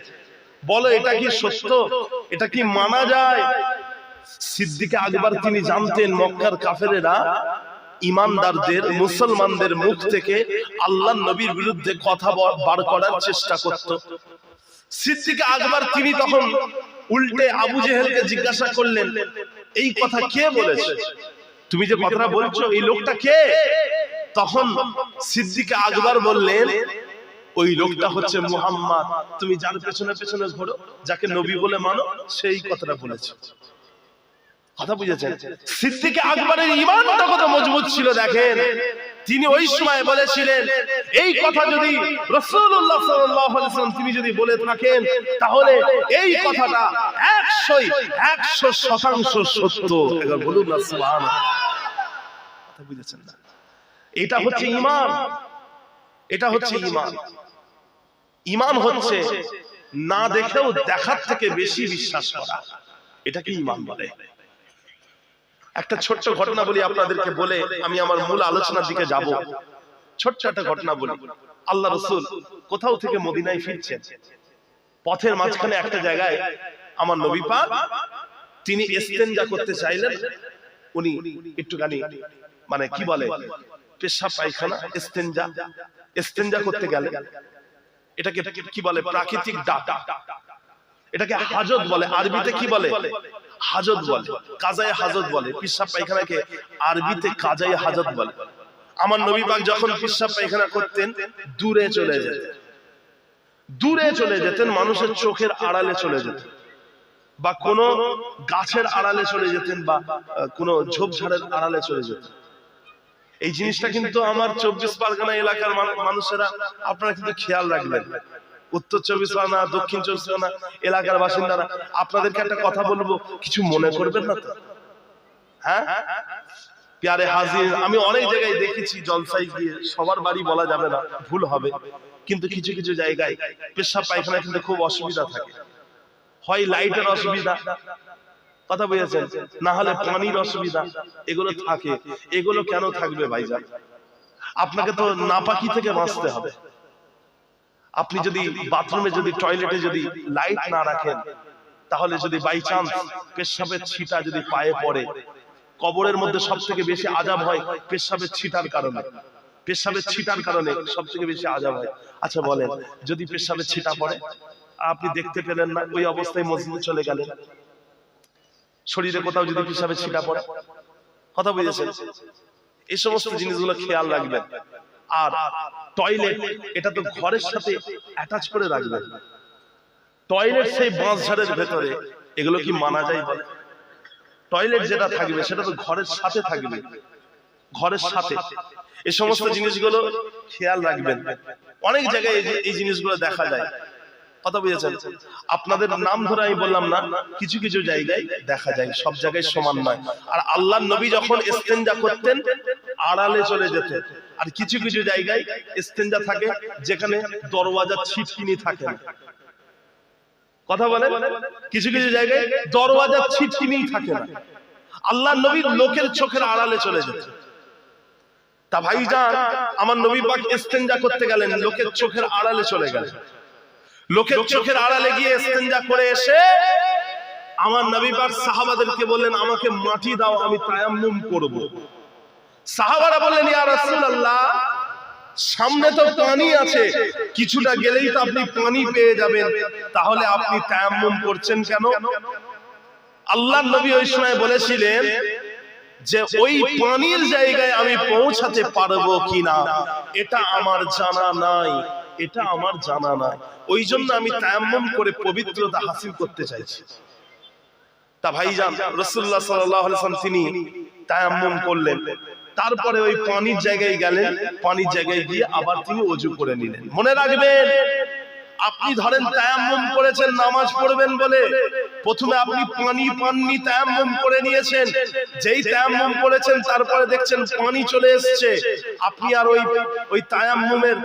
বলো এটা কি সত্য, এটা কি মানা যায়? সিদ্দিক আকবর তিনি জানতেন মক্কার কাফেরেরা ঈমানদারদের, মুসলমানদের মুখ থেকে আল্লাহর নবীর বিরুদ্ধে কথা বার করার চেষ্টা করত। সিদ্দিক আকবর তিনি তখন উল্টে আবু জেহেলকে জিজ্ঞাসা করলেন, এই কথা কে বলেছে, তুমি যে কথাটা বলছো এই লোকটা কে? তখন সিদ্দিক আকবর বললেন, ওই লোকটা হচ্ছে মুহাম্মদ, তুমি যার পেছনে পেছনে ঘোরো, যাকে নবী বলে মানো, সেই কথাটা বলেছে। কথা বুঝেছেন? সিদ্দিক আকবরের ঈমানটা কত মজবুত ছিল দেখেন। তিনি ওই সময় বলেছিলেন, এই কথা যদি রাসূলুল্লাহ সাল্লাল্লাহু আলাইহি ওয়াসাল্লাম তিনি যদি বলে থাকেন, তাহলে এই কথাটা 100% সত্য। একবার বলুন না সুবহানাল্লাহ। কথা বুঝেছেন না? এটা হচ্ছে ঈমান, এটা হচ্ছে ঈমান। ঈমান হচ্ছে না দেখেও দেখার থেকে বেশি বিশ্বাস করা, এটাকে ঈমান বলে। একটা ছোট্ট ঘটনা বলি আপনাদেরকে, বলে আমি আমার মূল আলোচনার দিকে যাব। ছোট্ট একটা ঘটনা বলি। আল্লাহ রাসূল কোথাও থেকে মদিনায় ফিরছেন, পথের মাঝখানে একটা জায়গায় আমার নবী পাক তিনি ইস্তেনজা করতে চাইলেন। উনি একটুখানি মানে কি বলে পেশাব পায়খানা, ইস্তেনজা করতে গেলেন। এটাকে কি বলে? প্রাকৃতিক ডাক, এটাকে হাজত বলে। আরবিতে কি বলে? হাজত বলে, কাজায়ে হাজত বলে। পেশাব পায়খানাকে আরবিতে কাজায়ে হাজত বলে। আমার নবী পাক যখন পেশাব পায়খানা করতেন দূরে চলে যেতেন, মানুষের চোখের আড়ালে চলে যেতেন, বা কোন গাছের আড়ালে চলে যেতেন, বা কোন ঝোপঝাড়ের আড়ালে চলে যেতেন। এই জিনিসটা কিন্তু আমার 24 পরগনা এলাকার মানুষেরা আপনারা কিন্তু খেয়াল রাখবেন। উত্তর 24 পরগনা, দক্ষিণ 24 পরগনা এলাকার বাসিন্দারা, আপনাদেরকে একটা কথা বলবো, কিছু মনে করবেন না তো? হ্যাঁ প্যারে হাজির, আমি অনেক জায়গায় দেখেছি জলসায় গিয়ে, সবার বাড়ি বলা যাবে না, ভুল হবে, কিন্তু কিছু কিছু জায়গায় পেশাব পায়খানা কিন্তু খুব অসুবিধা থাকে। হয় লাইটের অসুবিধা, কথা বুঝেছেন, না হলে পানির অসুবিধা, এগুলো থাকে। এগুলো কেন থাকবে ভাইজান? আপনাকে তো নাপাকি থেকে বাঁচতে হবে। আপনি যদি বাথরুমে, যদি টয়লেটে যদি লাইট না রাখেন, তাহলে যদি বাই চান্স পেশাবের ছিটা যদি পায়ে পড়ে, কবরের মধ্যে সব থেকে বেশি আযাব হয় পেশাবের ছিটার কারণে। পেশাবের ছিটার কারণে সব থেকে বেশি আযাব হয়। আচ্ছা বলেন, যদি পেশাবের ছিটা পড়ে, আপনি দেখতে পেলেন না, ওই অবস্থায় মসজিদে চলে গেলেন, শরীরে কোথাও যদি পেশাবের ছিটা পড়ে, কথা বুঝেছেন, এই সমস্ত জিনিসগুলো খেয়াল রাখবেন। আর টয়লেট, এটা তো ঘরের সাথে অ্যাটাচ করে রাখবেন। টয়লেট সেই বাঁশঝাড়ের ভেতরে, এগুলো কি মানা যায় বলে? টয়লেট যেটা থাকবে সেটা তো ঘরের সাথে থাকবে, ঘরের সাথে। এই সমস্ত জিনিসগুলো খেয়াল রাখবেন। অনেক জায়গায় এই জিনিসগুলো দেখা যায়, কথা বুঝেছেন। আপনাদের নাম ধরে আমি বললাম না, কিছু কিছু জায়গায় দেখা যায়, সব জায়গায় সমান নয়। আর আল্লাহর নবী যখন ইস্তেঞ্জা করতেন আড়ালে চলে যেতেন। আর কিছু কিছু জায়গায় ইস্তেঞ্জা থাকে যেখানে দরওয়াজা ছিটকিনি থাকে না, কথা বলেন, কিছু কিছু জায়গায় দরওয়াজা ছিটকিনি থাকে না। আল্লাহর নবী লোকের চোখের আড়ালে চলে যেতেন। তা ভাইজান, আমার নবী পাক ইস্তেঞ্জা করতে গেলেন, লোকের চোখের আড়ালে চলে গেলেন। লোকের চোখের আড়ালে গিয়ে ইস্তেঞ্জা করে এসে আমার নবী পাক সাহাবাদেরকে বললেন, আমাকে মাটি দাও, আমি তায়াম্মুম করব। সাহাবারা বললেন, ইয়া রাসূলুল্লাহ, সামনে তো পানি আছে, কিছুটা গেলেই তো আপনি পানি পেয়ে যাবেন, তাহলে আপনি তায়াম্মুম করছেন কেন? আল্লাহর নবী ওই সময় বলেছিলেন যে ওই পানির জায়গায় আমি পৌঁছাতে পারবো কিনা এটা আমার জানা নাই, এটা আমার জানা নাই, ওই জন্য আমি তায়াম্মুম করে পবিত্রতা হাসিল করতে চাইছি। তা ভাইজান, রাসূলুল্লাহ সাল্লাল্লাহু আলাইহি ওয়াসাল্লাম তিনি তায়াম্মুম করলেন, তারপরে ওই পানির জায়গায় গেলেন, পানির জায়গায় গিয়ে আবার তিনি ওযু করে নিলেন। মনে রাখবেন, আপনি ধরেন তায়াম্মুম করেছেন নামাজ পড়বেন বলে, প্রথমে আপনি পানি পাননি, তায়াম্মুম করে নিয়েছেন, যেই তায়াম্মুম করেছেন তারপরে দেখছেন পানি চলে এসেছে, আপনি আর ওই তায়াম্মুমের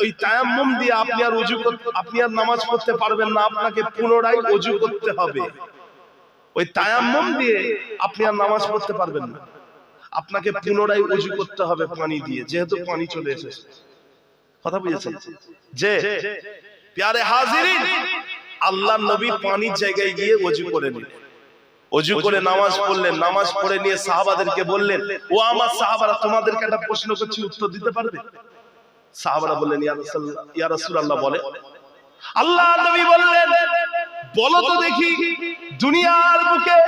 ওই তায়াম্মুম দিয়ে আপনি আর ওযু আপনি আর নামাজ পড়তে পারবেন না, আপনাকে পুনরায় ওযু করতে হবে। ওই তায়াম্মুম দিয়ে আপনি আর নামাজ পড়তে পারবেন না, আপনাকে পুনরায় ওযু করতে হবে পানি দিয়ে, যেহেতু পানি চলে এসেছে, কথা বুঝেছেন? যে প্যারে হাজিরিন, আল্লাহর নবী পানির জায়গায় গিয়ে ওযু করে নিলেন, ওযু করে নামাজ পড়লেন, নামাজ পড়ে নিয়ে সাহাবাদেরকে বললেন, ও আমার সাহাবারা, তোমাদেরকে একটা প্রশ্ন করছি, উত্তর দিতে পারবে? সাহাবারা বললেন, ইয়া রাসূলুল্লাহ বলে। আল্লাহর নবী বললেন, বলো তো দেখি, দুনিয়ার বুকে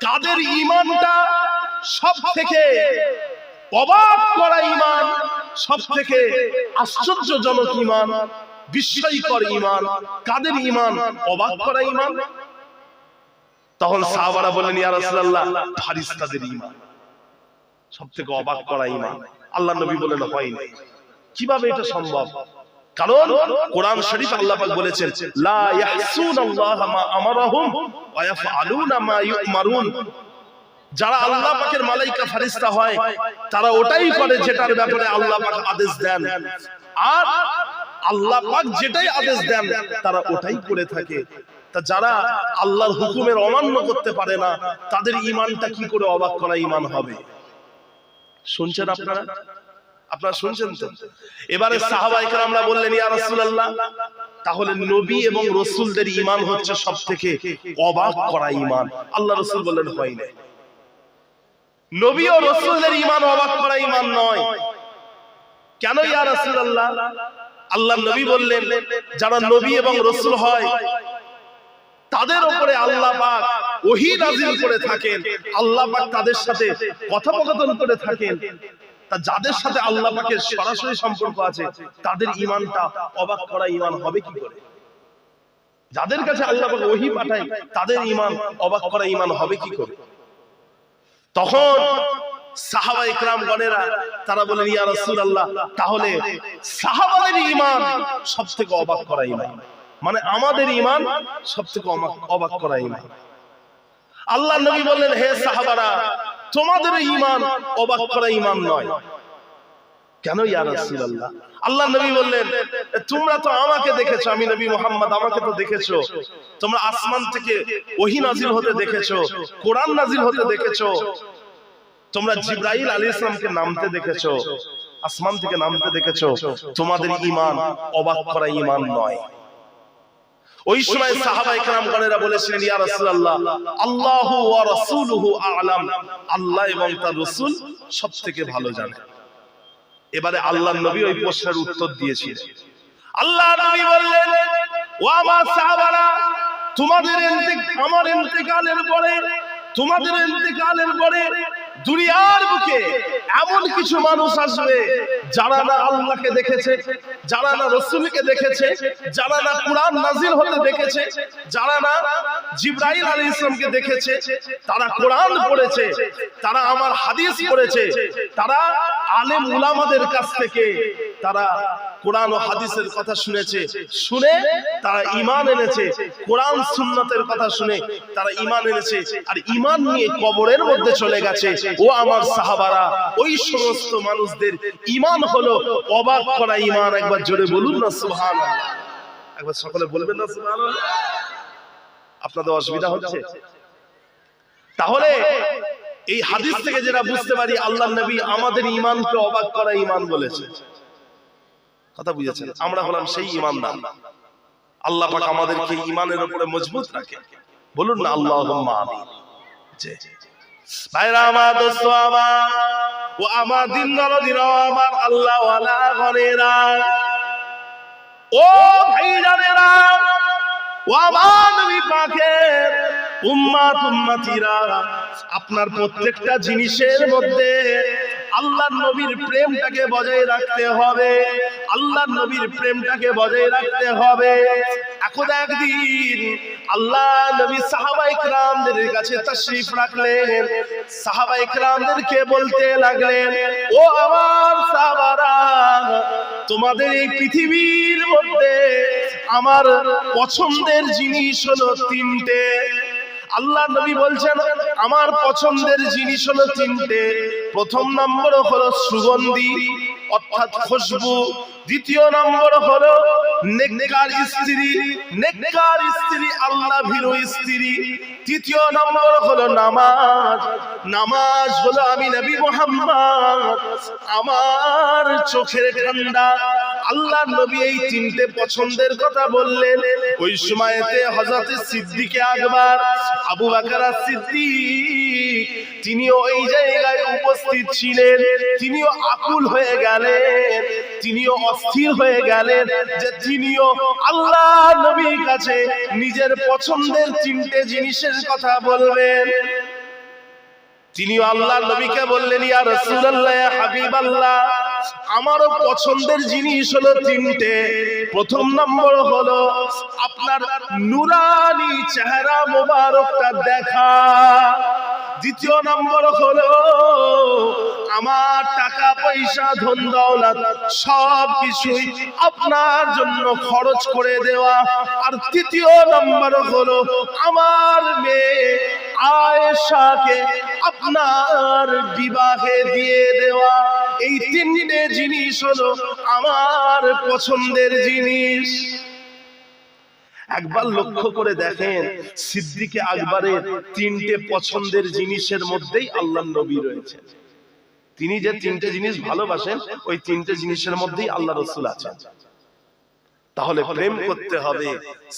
কাদের ঈমানটা সব থেকে অবাক করা ঈমান, সব থেকে আশ্চর্যজনক ঈমান, বিস্ময়কর ঈমান, কাদের ঈমান, অবাক করা ঈমান? তখন সাহাবারা বললেন, ইয়া রাসূলুল্লাহ, ফারিস্তাদের ঈমান সব থেকে অবাক করা ঈমান। আল্লাহর নবী বলেন, হয় না। কিভাবে এটা সম্ভব? কারণ কোরআন শরীফ আল্লাহ পাক বলেছেন, লা ইয়াহসুনাল্লাহা মা আমারাহুম ওয়া ইয়াফআলুনা মা ইউমারুন। যারা আল্লাহ পাকের মালাইকা ফেরেশতা হয়, তারা ওটাই করে যেটার ব্যাপারে আল্লাহ পাক আদেশ দেন, আর আল্লাহ পাক যেটাই আদেশ দেন তারা ওটাই করে থাকে। তা যারা আল্লাহর হুকুমের অমান্য করতে পারে না, তাদের ঈমানটা কি করে অবাক করা ঈমান হবে? শুনছেন আপনারা? আপনারা শুনছেন তো? এবারে সাহাবায়ে কেরামরা বললেন, ইয়া রাসূলুল্লাহ, তাহলে নবী এবং রাসূলদের ঈমান হচ্ছে সবথেকে অবাক করা ঈমান। আল্লাহ রাসূল বললেন, হয় না, নবী ও রাসূলদের ঈমান অবাক করা ঈমান নয়। কেন ইয়া রাসূলুল্লাহ? আল্লাহর নবী বললেন, যারা নবী এবং রাসূল হয় তাদের উপরে আল্লাহ পাক ওহী নাযিল করে থাকেন, আল্লাহ পাক তাদের সাথে কথোপকথন করে থাকেন। তা যাদের সাথে আল্লাহ পাকের সরাসরি সম্পর্ক আছে, তাদের ঈমানটা অবাক করা ঈমান হবে কি করে? যাদের কাছে আল্লাহ পাক ওহী পাঠায়, তাদের ঈমান অবাক করা ঈমান হবে কি করে? তখন সাহাবা ইকরাম গণেরা তারা বলেন ইয়া রাসূলুল্লাহ, তাহলে সাহাবাদের ঈমান সবথেকে অবাক করা ঈমান, মানে আমাদের ঈমান সবথেকে অবাক করা ঈমান। আল্লাহর নবী বললেন, হে সাহাবারা, তোমাদের ঈমান অবাক করা ঈমান নয়। কেন ইয়া রাসূলুল্লাহ? আল্লাহর নবী বললেন, তোমরা তো আমাকে দেখেছো, আমি নবী মুহাম্মদ, আমাকে তো দেখেছো। তোমরা আসমান থেকে ওহী নাজিল হতে দেখেছো, কোরআন নাজিল হতে দেখেছো, তোমরা জিবরাইল আলাইহিস সালামকে নামতে দেখেছো, আসমান থেকে নামতে দেখেছো। তোমাদের ঈমান অবাক করা ঈমান নয়। ওই সময় সাহাবায়ে কেরাম গণেরা বলেছিলেন, ইয়া রাসূলুল্লাহ, আল্লাহু ওয়া রাসূলুহু আ'লাম, আল্লাহ এবং তার রাসূল সবথেকে ভালো জানে। এবারে আল্লাহর নবী ওই প্রশ্নের উত্তর দিয়েছিলেন। আল্লাহর নবী বললেন, ও আমার সাহাবারা, আমার ইন্তেকালের পরে দুনিয়ার বুকে এমন কিছু মানুষ আসবে যারা না আল্লাহকে দেখেছে, যারা না রাসূলকে দেখেছে, যারা না কোরআন নাজিল হতে দেখেছে, যারা না জিবরাইল আলাইহিস সালামকে দেখেছে, তারা কোরআন পড়েছে, তারা আমার হাদিস পড়েছে, তারা আলেম উলামাদের কাছ থেকে তারা কোরআন ও হাদিসের কথা শুনেছে, শুনে তারা ঈমান এনেছে, কোরআন সুন্নাতের কথা শুনে তারা ঈমান এনেছে, আর ঈমান নিয়ে কবরের মধ্যে চলে গেছে। ও আমার সাহাবারা, ওই সমস্ত মানুষদের ঈমান হলো অবাক করা ঈমান। একবার জোরে বলুন না সুবহানাল্লাহ, একবার সকলে বলবেন না সুবহানাল্লাহ। আপনাদের অসুবিধা হচ্ছে? তাহলে এই হাদিস থেকে যেটা বুঝতে পারি, আল্লাহর নবী আমাদের ঈমানকে অবাক করা ঈমান বলেছে। কথা বুঝেছেন? আমরা হলাম সেই ঈমানদার। আল্লাহ পাক আমাদেরকে ঈমানের উপরে মজবুত রাখে। বলুন না আল্লাহুম্মা আমিন। ভাইরা আমার, দোস্ত আমার, ও আমার দিন দরদিরা, আমার আল্লাহ ওয়ালা গণেরা, ও ভাইজানেরা, ও আমার নবী পাকের উম্মতিরা, আপনার প্রত্যেকটা জিনিসের মধ্যে আল্লাহর নবীর প্রেমটাকে বজায় রাখতে হবে, আল্লাহর নবীর প্রেমটাকে বজায় রাখতে হবে। এখন একদিন আল্লাহ নবী সাহাবায়ে কেরামদের কাছে তাশরীফ রাখলেন, সাহাবায়ে কেরামদেরকে বলতে লাগলেন, ও আমার সাহাবারা, তোমাদের এই পৃথিবীর মধ্যে আমার পছন্দের জিনিস হলো তিনটে। আল্লাহ নবী বলছেন, আমার পছন্দের জিনিস হলো তিনটে। প্রথম নম্বর হলো সুগন্ধি অর্থাৎ খুশবু, দ্বিতীয় নম্বর হলো নেককার স্ত্রী, আল্লাহ ভীরু স্ত্রী, তৃতীয় নম্বর হলো নামাজ হলো আমি নবী মুহাম্মদ আমার চোখের ঠান্ডা। আল্লাহ নবী এই তিনটে পছন্দের কথা বললেন। ওই সময়তে হযরত সিদ্দিক আকবর আবু বকর সিদ্দিক তিনিও এই জায়গায় উপস্থিত ছিলেন। তিনিও আকুল হয়ে গেলেন, তিনিও অস্থির হয়ে গেলেন যে তিনিও আল্লাহ নবীর কাছে নিজের পছন্দের তিনটে জিনিসের কথা বলবেন। তিনিও আল্লাহ নবীকে বললেন, ইয়া রাসূলুল্লাহ, ইয়া হাবিবাল্লাহ, আমারও পছন্দের জিনিস হলো তিনটে। প্রথম নম্বর হলো আপনার নূরানি চেহারা মোবারকটা দেখা, দ্বিতীয় নম্বর হলো আমার টাকা পয়সা ধন দৌলত সব কিছুই আপনার জন্য খরচ করে দেওয়া, আর তৃতীয় নম্বর হলো আমার মেয়ে আয়েশাকে আপনার বিবাহে দিয়ে দেওয়া। এই তিনটে জিনিস হলো আমার পছন্দের জিনিস। একবার লক্ষ্য করে দেখেন, সিদ্দিকে আকবরের তিনটে পছন্দের জিনিসের মধ্যেই আল্লাহর নবী রয়েছে। তিনি যে তিনটে জিনিস ভালোবাসেন, ওই তিনটে জিনিসের মধ্যেই আল্লাহ রাসূল আছেন। তাহলে প্রেম করতে হবে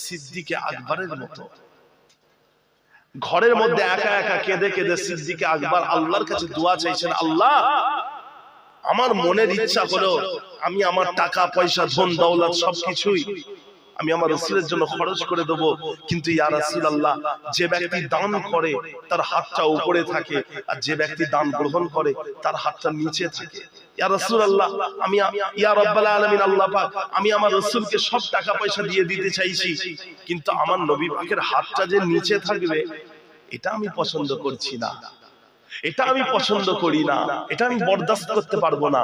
সিদ্দিকে আকবরের মতো। ঘরের মধ্যে একা একা কেঁদে কেঁদে সিদ্দিকে আকবর আল্লাহর কাছে দোয়া চাইছেন, আল্লাহ, আমার মনের ইচ্ছা হলো আমি আমার টাকা পয়সা ধন দৌলত সবকিছুই আমি আমার রাসূলের জন্য খরচ করে দেব, কিন্তু ইয়া রাসূলুল্লাহ, যে ব্যক্তি দান করে তার হাতটা উপরে থাকে, আর যে ব্যক্তি দান গ্রহণ করে তার হাতটা নিচে থাকে। ইয়া রাসূলুল্লাহ, আমি ইয়া রাব্বাল আলামিন আল্লাহ পাক, আমি আমার রাসূলকে সব টাকা পয়সা দিয়ে দিতে চাইছি, কিন্তু আমার নবী পাকের হাতটা যে নিচে থাকবে এটা আমি পছন্দ করছি না। এটা আমি পছন্দ করি না, এটা আমি বরদাস্ত করতে পারবো না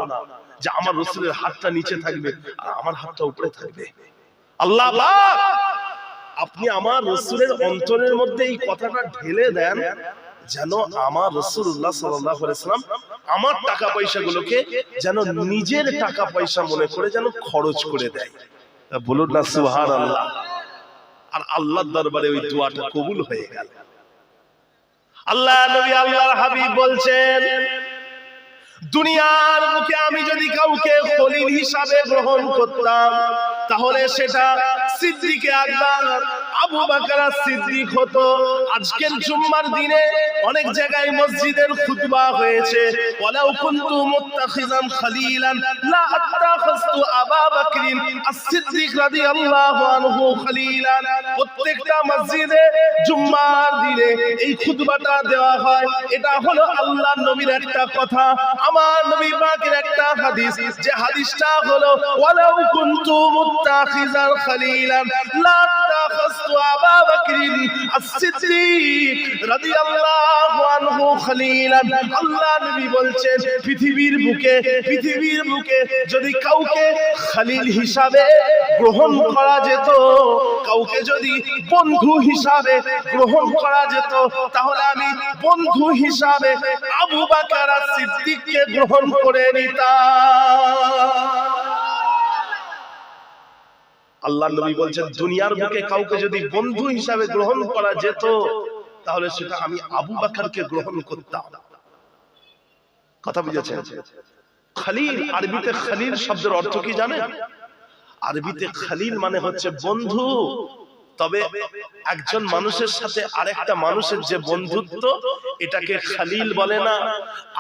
যে আমার রাসূলের হাতটা নিচে থাকবে আর আমার হাতটা উপরে থাকবে। আল্লাহ পাক আপনি আমার রাসূলের অন্তরের মধ্যে এই কথাটা ঢেলে দেন যেন আমার রাসূলুল্লাহ সাল্লাল্লাহু আলাইহি ওয়াসাল্লাম আমার টাকা পয়সাগুলোকে যেন নিজের টাকা পয়সা মনে করে যেন খরচ করে দেয়। বলুন না সুবহানাল্লাহ। আর আল্লাহর দরবারে ওই দোয়াটা কবুল হয়ে গেল। আল্লাহ নবী আল্লাহর হাবিব বলছেন, দুনিয়ার বুকে আমি যদি কাউকে খলিল হিসাবে গ্রহণ করতাম তাহলে সেটা সিদ্দিক আকবর আবু বকর সিদ্দিক হতো। আজকের জুম্মার দিনে অনেক জায়গায় মসজিদের খুতবা হয়েছে, ওয়ালাউ কুনতু মুত্তাখিজান খলিলান লা আত্তাখাযতু আবা বকরিন as-সিদ্দিক রাদিয়াল্লাহু আনহু খলিলান। প্রত্যেকটা মসজিদে জুম্মার দিনে এই খুতবাটা দেওয়া হয়। এটা হলো আল্লাহর নবীর একটা কথা, আমার নবী পাকের একটা হাদিস, যে হাদিসটা হলো ওয়ালাউ কুনতু মুত্তাখিজান খলিলান লা আত্তাখাযতু আবা বকরিন as-সিদ্দিক রাদিয়াল্লাহু আনহু খলিলান। আল্লাহ নবী বলছেন পৃথিবীর বুকে যদি কাউকে খলিল হিসাবে গ্রহণ করা যেত, কাউকে যদি বন্ধু হিসাবে গ্রহণ করা যেত, তাহলে আমি বন্ধু হিসাবে আবু বকর সিদ্দিককে গ্রহণ করে নিতাম। আল্লাহ নবী বলছেন দুনিয়ার বুকে কাউকে যদি বন্ধু হিসাবে গ্রহণ করা যেত তাহলে সেটা আমি আবু বকরকে গ্রহণ করতাম। কথা বুঝেছেন? খলিল, আরবিতে খলিল শব্দের অর্থ কি জানেন? আরবিতে খলিল মানে হচ্ছে বন্ধু। তবে একজন মানুষের সাথে আরেকটা মানুষের যে বন্ধুত্ব এটাকে খলিল বলে না,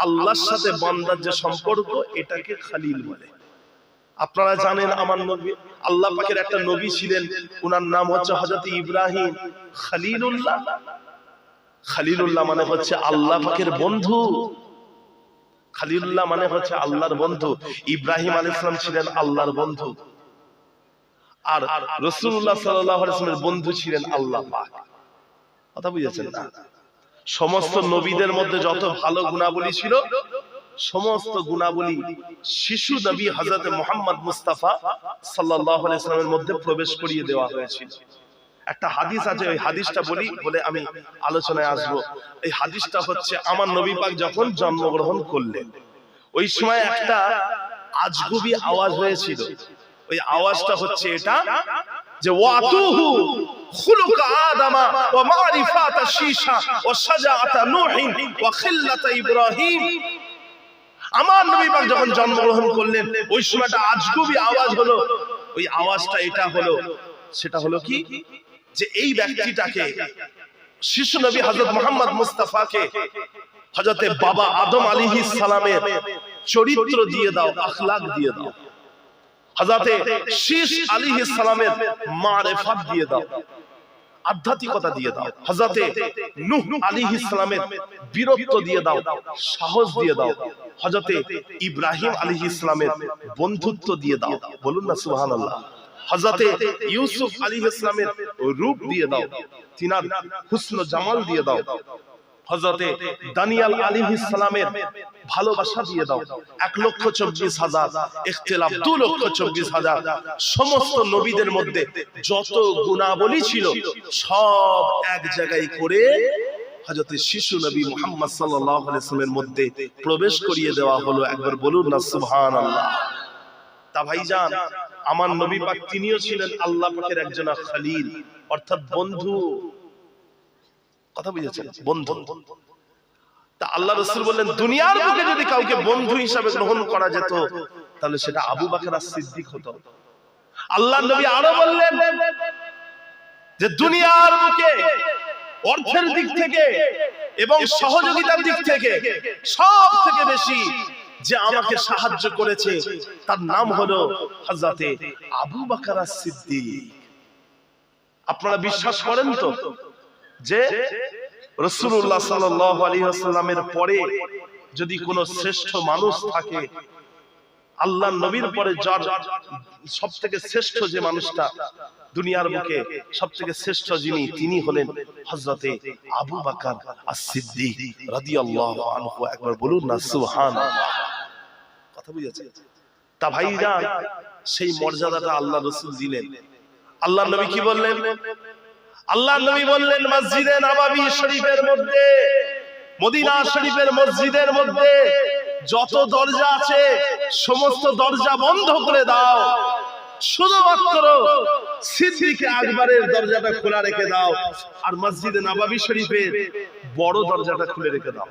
আল্লাহর সাথে বান্দার যে সম্পর্ক এটাকে খলিল বলে। আপনারা জানেন আমার নবী, আল্লাহ পাকের একটা নবী ছিলেন, ওনার নাম হচ্ছে হযরত ইব্রাহিম খলিলুল্লাহ। খলিলুল্লাহ মানে হচ্ছে আল্লাহ পাকের বন্ধু। খলিলুল্লাহ মানে হচ্ছে আল্লাহর বন্ধু। ইব্রাহিম আলাইহিস সালাম ছিলেন আল্লাহর বন্ধু, আর রাসূলুল্লাহ সাল্লাল্লাহু আলাইহি ওয়াসাল্লামের বন্ধু ছিলেন আল্লাহ পাক। কথা বুঝেছেন না? সমস্ত নবীদের মধ্যে যত ভালো গুণাবলী ছিল সমস্ত গুণাবলী শিশু নবী হযরত মুহাম্মদ মুস্তাফা সাল্লাল্লাহু আলাইহি ওয়াসাল্লামের মধ্যে প্রবেশ করিয়ে দেওয়া হয়েছিল। একটা হাদিস আছে, ওই হাদিসটা বলে আমি আলোচনায় আসবো। এই হাদিসটা হচ্ছে আমার নবী পাক যখন জন্মগ্রহণ করলেন ওই সময় একটা আজগুবি আওয়াজ হয়েছিল। ওই আওয়াজটা হচ্ছে এটা যে ওয়াতুহু খুলুক আদামা ওয়া মারিফাত শীশা ওয়া শাজাআত নূহিন ওয়া খিল্লাত ইব্রাহিম। আমার নবী পাক যখন জন্মগ্রহণ করলেন ওই সময়টা আজগুবি আওয়াজ হলো। ওই আওয়াজটা এটা হলো, সেটা হলো কি যে এই ব্যক্তিটাকে শিশু নবী হযরত মুহাম্মদ মুস্তাফাকে হযরতে বাবা আদম আলাইহিস সালামের চরিত্র দিয়ে দাও, আখলাক দিয়ে দাও, হযরতে শীশ আলাইহিস সালামের মারিফাত দিয়ে দাও, আধ্যাত্মিকতা দিয়ে দাও, হযরতে নূহ আলাইহিস সালামের বীরত্ব দিয়ে দাও, সাহস দিয়ে দাও, হযরতে ইব্রাহিম আলাইহিস সালামের বন্ধুত্ব দিয়ে দাও। বলুন না সুবহানাল্লাহ। হযরতে ইউসুফ আলাইহিস সালামের রূপ দিয়ে দাও, তিনার হুসন জামাল দিয়ে দাও, হযরতে দানিয়াল আলাইহিস সালামের ভালোবাসা দিয়ে দাও। 1,24,000 ইখতিলাফ 2,24,000 সমস্ত নবীদের মধ্যে যত গুণাবলী ছিল সব এক জায়গায় করে হযরত শিশু নবী মুহাম্মদ সাল্লাল্লাহু আলাইহি ওয়াসাল্লামের মধ্যে প্রবেশ করিয়ে দেওয়া হলো। একবার বলুন না সুবহানাল্লাহ। তা ভাইজান আমার নবী পাক তিনিও ছিলেন আল্লাহ পাকের একজন খলিল, অর্থাৎ বন্ধু। কথা বুঝেছেন? বন্ধু। তা আল্লাহ রাসূল বললেন দুনিয়ার বুকে যদি কাউকে বন্ধু হিসাবে গ্রহণ করা যেত তাহলে সেটা আবু বকর সিদ্দিক হতো। আল্লাহ নবী আরো বললেন যে দুনিয়ার বুকে অর্থের দিক থেকে এবং সহযোগিতার দিক থেকে সব থেকে বেশি যে আমাকে সাহায্য করেছে তার নাম হলো হযরতে আবু বকর সিদ্দিক। আপনারা বিশ্বাস করেন তো যে রাসূলুল্লাহ সাল্লাল্লাহু আলাইহি ওয়াসাল্লামের পরে যদি কোনো শ্রেষ্ঠ মানুষ থাকে আল্লাহর নবীর পরে যার সবথেকে শ্রেষ্ঠ যে মানুষটা দুনিয়ার বুকে সবথেকে শ্রেষ্ঠ যিনি, তিনি হলেন হযরতে আবু বকর as-সিদ্দিক রাদিয়াল্লাহু আনহু। একবার বলুন না সুবহানাল্লাহ। কথা বুঝেছেন? তা ভাইরা, সেই মর্যাদাটা আল্লাহ রাসূল দিলেন। আল্লাহর নবী কি বললেন? আল্লাহর নবী বললেন, মসজিদে নববী শরীফের মধ্যে, মদিনা শরীফের মসজিদের মধ্যে যত দরজা আছে সমস্ত দরজা বন্ধ করে দাও, শুধুমাত্র সিদ্দিকে আকবরের দরজাটা খোলা রেখে দাও, আর মসজিদে নববী শরীফের বড় দরজাটা খুলে রেখে দাও।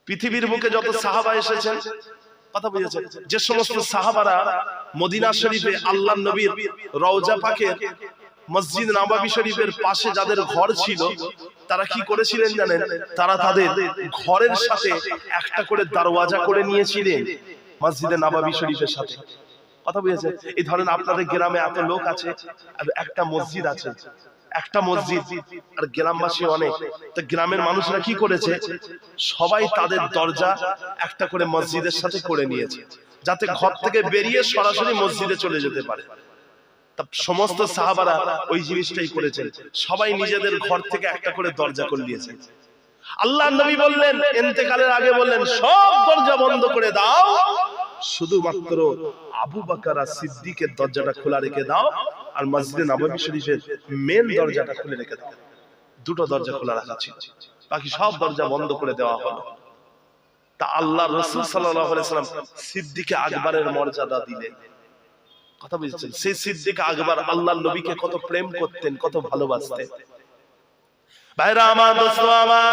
পৃথিবীর বুকে যত সাহাবা এসেছেন, কথা বুঝেছেন, যে সমস্ত সাহাবারা মদিনা শরীফে আল্লাহর নবীর রওজা পাকের মসজিদ নববী শরীফের পাশে যাদের ঘর ছিল, তারা কি করেছিলেন জানেন? তারা তাদের ঘরের সাথে একটা করে দরওয়াজা করে নিয়েছিলেন মসজিদে নববী শরীফের সাথে। কথা বুঝেছেন? এই ধরেন আপনাদের গ্রামে এত লোক আছে আর একটা মসজিদ আছে, একটা মসজিদ, আর গ্রামবাসী অনেক, তো গ্রামের মানুষরা কি করেছে? সবাই তাদের দরজা একটা করে মসজিদের সাথে করে নিয়েছে, যাতে ঘর থেকে বেরিয়ে সরাসরি মসজিদে চলে যেতে পারে। সমস্ত সাহাবারা ওই জিনিসটাই করেছেন, সবাই নিজেদের ঘর থেকে একটা করে দরজা করে নিয়েছে। আল্লাহর নবী বললেন, ইন্তেকালের আগে বললেন, সব দরজা বন্ধ করে দাও, শুধুমাত্র আবু বকর as-সিদ্দিকের দরজাটা খোলা রেখে দাও, আর মসজিদে নববী শরীফের মেন দরজাটা খুলে রেখে দাও। দুটো দরজা খোলা রাখা ছিল, বাকি সব দরজা বন্ধ করে দেওয়া হলো। তা আল্লাহর রাসূল সাল্লাল্লাহু আলাইহি ওয়াসাল্লাম সিদ্দিকে আকবরের মর্যাদা দিলেন। কথা বুঝছেন? সেই সিদ্দিক আকবর আল্লাহর নবীকে কত প্রেম করতেন, কত ভালোবাসতেন। ভাইরা আমার, দোস্ত আমার,